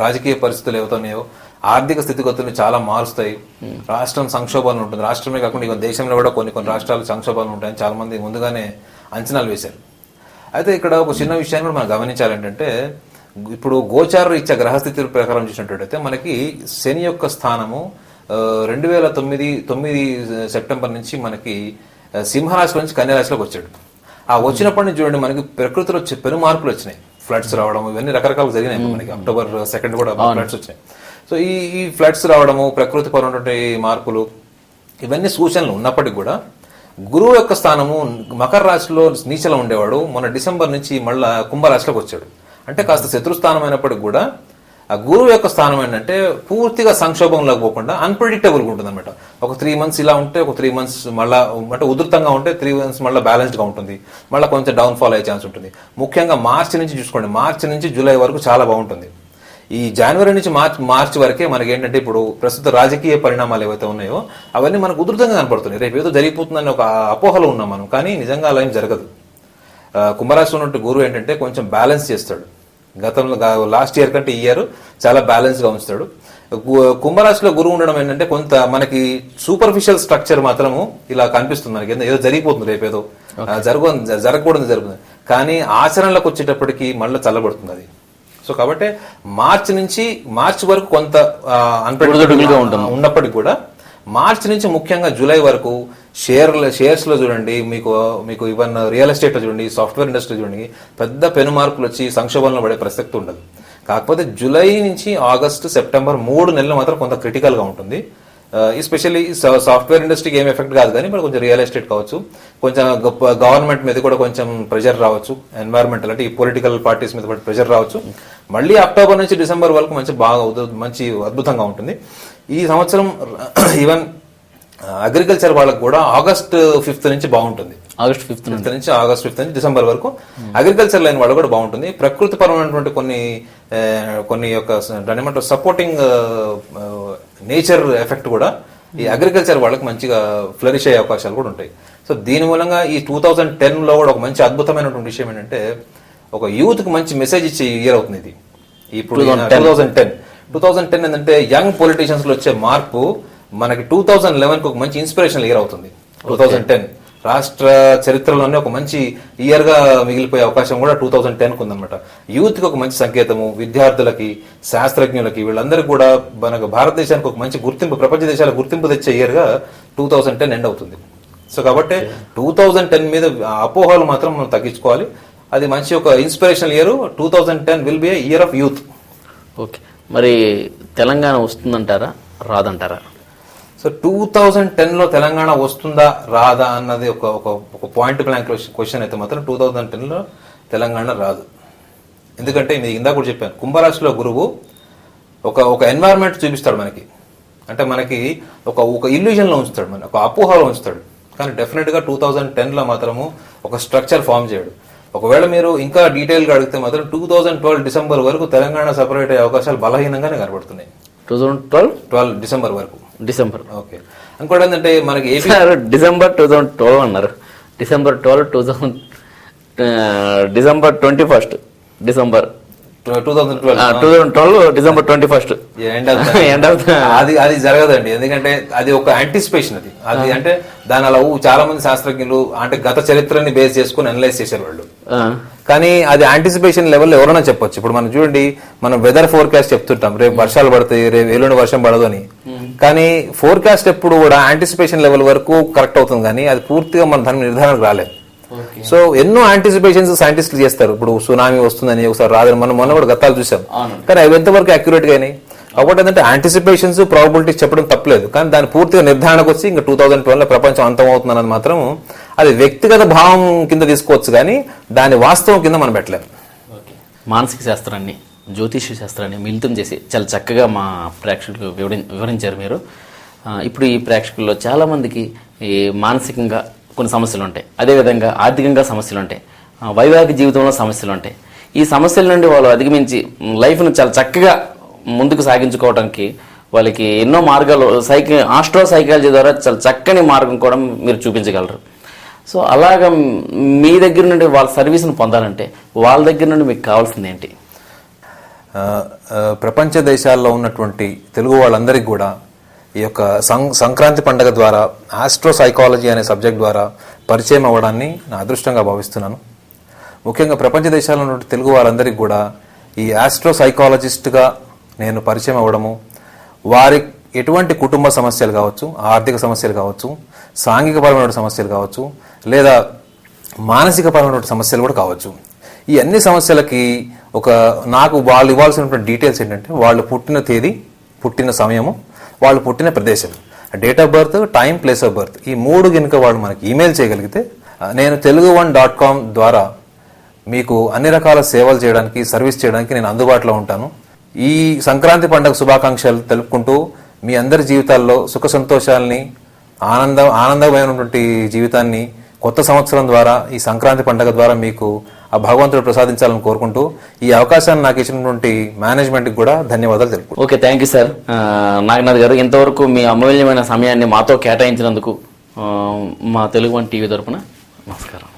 రాజకీయ పరిస్థితులు ఏవైతున్నాయో ఆర్థిక స్థితిగతులను చాలా మారుస్తాయి, రాష్ట్రం సంక్షోభాలు ఉంటుంది, రాష్ట్రమే కాకుండా ఇక దేశంలో కూడా కొన్ని రాష్ట్రాలు సంక్షోభాలు ఉంటాయని చాలా మంది ముందుగానే అంచనాలు వేశారు. అయితే ఇక్కడ ఒక చిన్న విషయాన్ని కూడా మనం గమనించాలంటే ఇప్పుడు గోచార రీత్యా గ్రహస్థితుల ప్రకారం చూసినట్టయితే మనకి శని యొక్క స్థానము 2009 సెప్టెంబర్ నుంచి మనకి సింహరాశి నుంచి కన్యరాశిలోకి వచ్చాడు. ఆ వచ్చినప్పటి నుంచి చూడండి మనకి ప్రకృతిలో పెను మార్పులు వచ్చినాయి, ఫ్లడ్స్ రావడం ఇవన్నీ రకరకాలు జరిగినాయి. మనకి October 2 కూడా ఫ్లడ్స్ వచ్చాయి. సో ఈ ఫ్లడ్స్ రావడము, ప్రకృతి పరమైనటువంటి మార్పులు ఇవన్నీ సూచనలు ఉన్నప్పటికీ కూడా గురువు యొక్క స్థానము మకర రాశిలో నీచలో ఉండేవాడు మొన్న డిసెంబర్ నుంచి మళ్ళా కుంభరాశిలోకి వచ్చాడు. అంటే కాస్త శత్రుస్థానం అయినప్పటికి కూడా ఆ గురువు యొక్క స్థానం ఏంటంటే పూర్తిగా సంక్షోభంలోకి పోకుండా అన్ప్రెడిక్టబుల్గా ఉంటుంది అనమాట. ఒక 3 months ఇలా ఉంటే ఒక 3 months మళ్ళీ అంటే ఉధృతంగా ఉంటే 3 months మళ్ళీ బ్యాలెన్స్డ్గా ఉంటుంది, మళ్ళీ కొంచెం డౌన్ఫాల్ అయ్యే ఛాన్స్ ఉంటుంది. ముఖ్యంగా మార్చి నుంచి చూసుకోండి, మార్చి నుంచి జూలై వరకు చాలా బాగుంటుంది. ఈ జనవరి నుంచి మార్చి వరకే మనకి ఏంటంటే ఇప్పుడు ప్రస్తుత రాజకీయ పరిణామాలు ఏవైతే ఉన్నాయో అవన్నీ మనకు ఉధృతంగా కనపడుతున్నాయి. రేపు ఏదో జరిగిపోతుందని ఒక అపోహలో ఉన్నాం మనం, కానీ నిజంగా అలా ఏం జరగదు. కుంభరాశిలో ఉన్నట్టు గురువు ఏంటంటే కొంచెం బ్యాలెన్స్ చేస్తాడు. గతంలో లాస్ట్ ఇయర్ కంటే ఈ ఇయర్ చాలా బ్యాలెన్స్ గా ఉంచుతాడు. కుంభరాశిలో గురువు ఉండడం ఏంటంటే కొంత మనకి సూపర్ఫిషియల్ స్ట్రక్చర్ మాత్రము ఇలా కనిపిస్తుంది మనకి, ఏదో జరిగిపోతుంది, రేపు ఏదో జరగకూడదు జరుగుతుంది, కానీ ఆచరణలోకి వచ్చేటప్పటికి మళ్ళీ చల్లబడుతుంది అది. సో కాబట్టి మార్చి వరకు కొంత అన్ప్రెడిక్టబుల్ ఉన్నప్పటికీ కూడా మార్చి నుంచి ముఖ్యంగా జూలై వరకు షేర్స్ లో చూడండి, మీకు ఈవెన్ రియల్ ఎస్టేట్ లో చూడండి, సాఫ్ట్వేర్ ఇండస్ట్రీ చూడండి, పెద్ద పెను మార్పులు వచ్చి సంక్షోభంలో పడే ప్రసక్తి ఉండదు. కాకపోతే జూలై నుంచి ఆగస్టు సెప్టెంబర్ 3 నెలలు మాత్రం కొంత క్రిటికల్ గా ఉంటుంది. ఎస్పెషల్లీ సాఫ్ట్వేర్ ఇండస్ట్రీకి ఏం ఎఫెక్ట్ కాదు, కానీ ఇప్పుడు కొంచెం రియల్ ఎస్టేట్ కావచ్చు, కొంచెం గవర్నమెంట్ మీద కూడా కొంచెం ప్రెషర్ రావచ్చు, ఎన్వైరన్మెంటల్ అంటే ఈ పొలిటికల్ పార్టీస్ మీద కూడా ప్రెషర్ రావచ్చు. మళ్ళీ అక్టోబర్ నుంచి డిసెంబర్ వరకు మంచి అద్భుతంగా ఉంటుంది. ఈ సంవత్సరం ఈవెన్ అగ్రికల్చర్ వాళ్ళకు కూడా ఆగస్ట్ 5 నుంచి బాగుంటుంది. ఆగస్ట్ 5 నుంచి డిసెంబర్ వరకు అగ్రికల్చర్ లైన్ వాళ్ళు కూడా బాగుంటుంది. ప్రకృతి పరమైనటువంటి కొన్ని యొక్క ఏమంటారు సపోర్టింగ్ నేచర్ ఎఫెక్ట్ కూడా ఈ అగ్రికల్చర్ వాళ్ళకి మంచిగా ఫ్లరిష్ అయ్యే అవకాశాలు కూడా ఉంటాయి. సో దీని మూలంగా ఈ 2010లో కూడా ఒక మంచి అద్భుతమైనటువంటి విషయం ఏంటంటే ఒక యూత్ కి మంచి మెసేజ్ ఇచ్చే ఇయర్ అవుతుంది ఇది. ఇప్పుడు 2010 ఏంటంటే యంగ్ పొలిటీషియన్స్ లో వచ్చే మార్పు మనకి 2011 ఒక మంచి ఇన్స్పిరేషనల్ ఇయర్ అవుతుంది. 2010 రాష్ట్ర చరిత్రలోనే ఒక మంచి ఇయర్ గా మిగిలిపోయే అవకాశం కూడా 2010 కు ఉందన్నమాట. యూత్ కి ఒక మంచి సంకేతము, విద్యార్థులకి, శాస్త్రజ్ఞులకి, వీళ్ళందరికీ కూడా మనకు భారతదేశానికి ఒక మంచి గుర్తింపు, ప్రపంచ దేశాల గుర్తింపు తెచ్చే ఇయర్ గా 2010 ఎండ్ అవుతుంది. సో కాబట్టి 2010 మీద అపోహలు మాత్రం మనం తగ్గించుకోవాలి. అది మంచి ఒక inspirational year. 2010 will be A year of youth. Okay, మరి తెలంగాణ వస్తుందంటారా రాదంటారా? సో 2010లో తెలంగాణ వస్తుందా రాదా అన్నది ఒక పాయింట్ బ్లాంక్ క్వశ్చన్ అయితే మాత్రం 2010లో తెలంగాణ రాదు. ఎందుకంటే నేను ఇందాక కూడా చెప్పాను, కుంభరాశిలో గురువు ఒక ఎన్వైరన్మెంట్ చూపిస్తాడు మనకి, అంటే మనకి ఒక ఇల్యూజన్ లో ఉంచుతాడు, మన ఒక అపోహలో ఉంచుతాడు. కానీ డెఫినెట్ గా 2010లో మాత్రము ఒక స్ట్రక్చర్ ఫామ్ చేయడు. ఒకవేళ మీరు ఇంకా డీటెయిల్ గా అడిగితే మాత్రం 2012 డిసెంబర్ వరకు తెలంగాణ సెపరేట్ అయ్యే అవకాశాలు బలహీనంగానే కనబడుతున్నాయి. 2012 డిసెంబర్ వరకు. December okay. ఇంకోటి ఏంటంటే మనకి డిసెంబర్ 2012 అన్నారు. డిసెంబర్ 21 డిసెంబర్ 2012 డిసెంబర్ 21 అది జరగదండి. ఎందుకంటే అది ఒక యాంటిసిపేషన్. అది అంటే దాని అలా చాలా మంది శాస్త్రజ్ఞులు అంటే గత చరిత్రని బేస్ చేసుకుని అనలైజ్ చేశారు వాళ్ళు. కానీ అది యాంటిసిపేషన్ లెవెల్ ఎవరైనా చెప్పొచ్చు. ఇప్పుడు మనం చూడండి, మనం వెదర్ ఫోర్కాస్ట్ చెప్తుంటాం, రేపు వర్షాలు పడతాయి, రేపు ఎల్లుండి వర్షం పడదు అని. కానీ ఫోర్కాస్ట్ ఎప్పుడు కూడా యాంటిసిపేషన్ లెవెల్ వరకు కరెక్ట్ అవుతుంది, కానీ అది పూర్తిగా మన దాని నిర్ధారణకు రాలేదు. సో ఎన్నో యాంటిసిపేషన్స్ సైంటిస్టులు చేస్తారు. ఇప్పుడు సునామీ వస్తుందని, ఒకసారి రాదని మనం మొన్న కూడా గతాలు చూసాం. కానీ అవి ఎంతవరకు అక్యురేట్ గా అయినాయి? ఒకటి ఏంటంటే యాంటిసిపేషన్స్, ప్రాబబిలిటీస్ చెప్పడం తప్పలేదు, కానీ దాని పూర్తిగా నిర్ధారణకు వచ్చి ఇంకా 2012లో ప్రపంచం అంతమవుతుంది అన్నది మాత్రం అది వ్యక్తిగత భావం కింద తీసుకోవచ్చు, కానీ దాని వాస్తవం కింద మనం పెట్టలేము. మానసిక శాస్త్రాన్ని, జ్యోతిష్య శాస్త్రాన్ని మిళితం చేసి చాలా చక్కగా మా ప్రేక్షకులకు వివరించారు మీరు. ఇప్పుడు ఈ ప్రేక్షకుల్లో చాలామందికి ఈ మానసికంగా కొన్ని సమస్యలు ఉంటాయి, అదేవిధంగా ఆర్థికంగా సమస్యలు ఉంటాయి, వైవాహిక జీవితంలో సమస్యలు ఉంటాయి. ఈ సమస్యల నుండి వాళ్ళు అధిగమించి లైఫ్ను చాలా చక్కగా ముందుకు సాగించుకోవడానికి వాళ్ళకి ఎన్నో మార్గాలు ఆస్ట్రో సైకాలజీ ద్వారా చాలా చక్కని మార్గం కూడా మీరు చూపించగలరు. సో అలాగా మీ దగ్గర నుండి వాళ్ళ సర్వీస్ను పొందాలంటే వాళ్ళ దగ్గర నుండి మీకు కావాల్సింది ఏంటి? ప్రపంచ దేశాల్లో ఉన్నటువంటి తెలుగు వాళ్ళందరికీ కూడా ఈ యొక్క సంక్రాంతి పండుగ ద్వారా ఆస్ట్రో సైకాలజీ అనే సబ్జెక్ట్ ద్వారా పరిచయం అవ్వడాన్ని నా అదృష్టంగా భావిస్తున్నాను. ముఖ్యంగా ప్రపంచ దేశాల్లో ఉన్న తెలుగు వాళ్ళందరికీ కూడా ఈ ఆస్ట్రో సైకాలజిస్ట్గా నేను పరిచయం అవ్వడము, వారి ఎటువంటి కుటుంబ సమస్యలు కావచ్చు, ఆర్థిక సమస్యలు కావచ్చు, సాంఘికపరమైన సమస్యలు కావచ్చు, లేదా మానసికపరమైన సమస్యలు కూడా కావచ్చు, ఈ అన్ని సమస్యలకి నాకు వాళ్ళు ఇవ్వాల్సినటువంటి డీటెయిల్స్ ఏంటంటే వాళ్ళు పుట్టిన తేదీ, పుట్టిన సమయము, వాళ్ళు పుట్టిన ప్రదేశం, date of birth, time, place of birth, ఈ 3 కనుక వాళ్ళు మనకి ఈమెయిల్ చేయగలిగితే నేను telugu1.com ద్వారా మీకు అన్ని రకాల సేవలు చేయడానికి, సర్వీస్ చేయడానికి నేను అందుబాటులో ఉంటాను. ఈ సంక్రాంతి పండుగ శుభాకాంక్షలు తెలుపుకుంటూ మీ అందరి జీవితాల్లో సుఖ సంతోషాలని, ఆనందమైనటువంటి జీవితాన్ని కొత్త సంవత్సరం ద్వారా, ఈ సంక్రాంతి పండుగ ద్వారా మీకు ఆ భగవంతుడు ప్రసాదించాలని కోరుకుంటూ ఈ అవకాశాన్ని నాకు ఇచ్చినటువంటి మేనేజ్మెంట్కి కూడా ధన్యవాదాలు తెలుపుకుంటాను. Okay, thank you sir. Naganath garu, ఇంతవరకు మీ అమూల్యమైన సమయాన్ని మాతో కేటాయించినందుకు మా తెలుగు వన్ టీవీ తరపున నమస్కారం.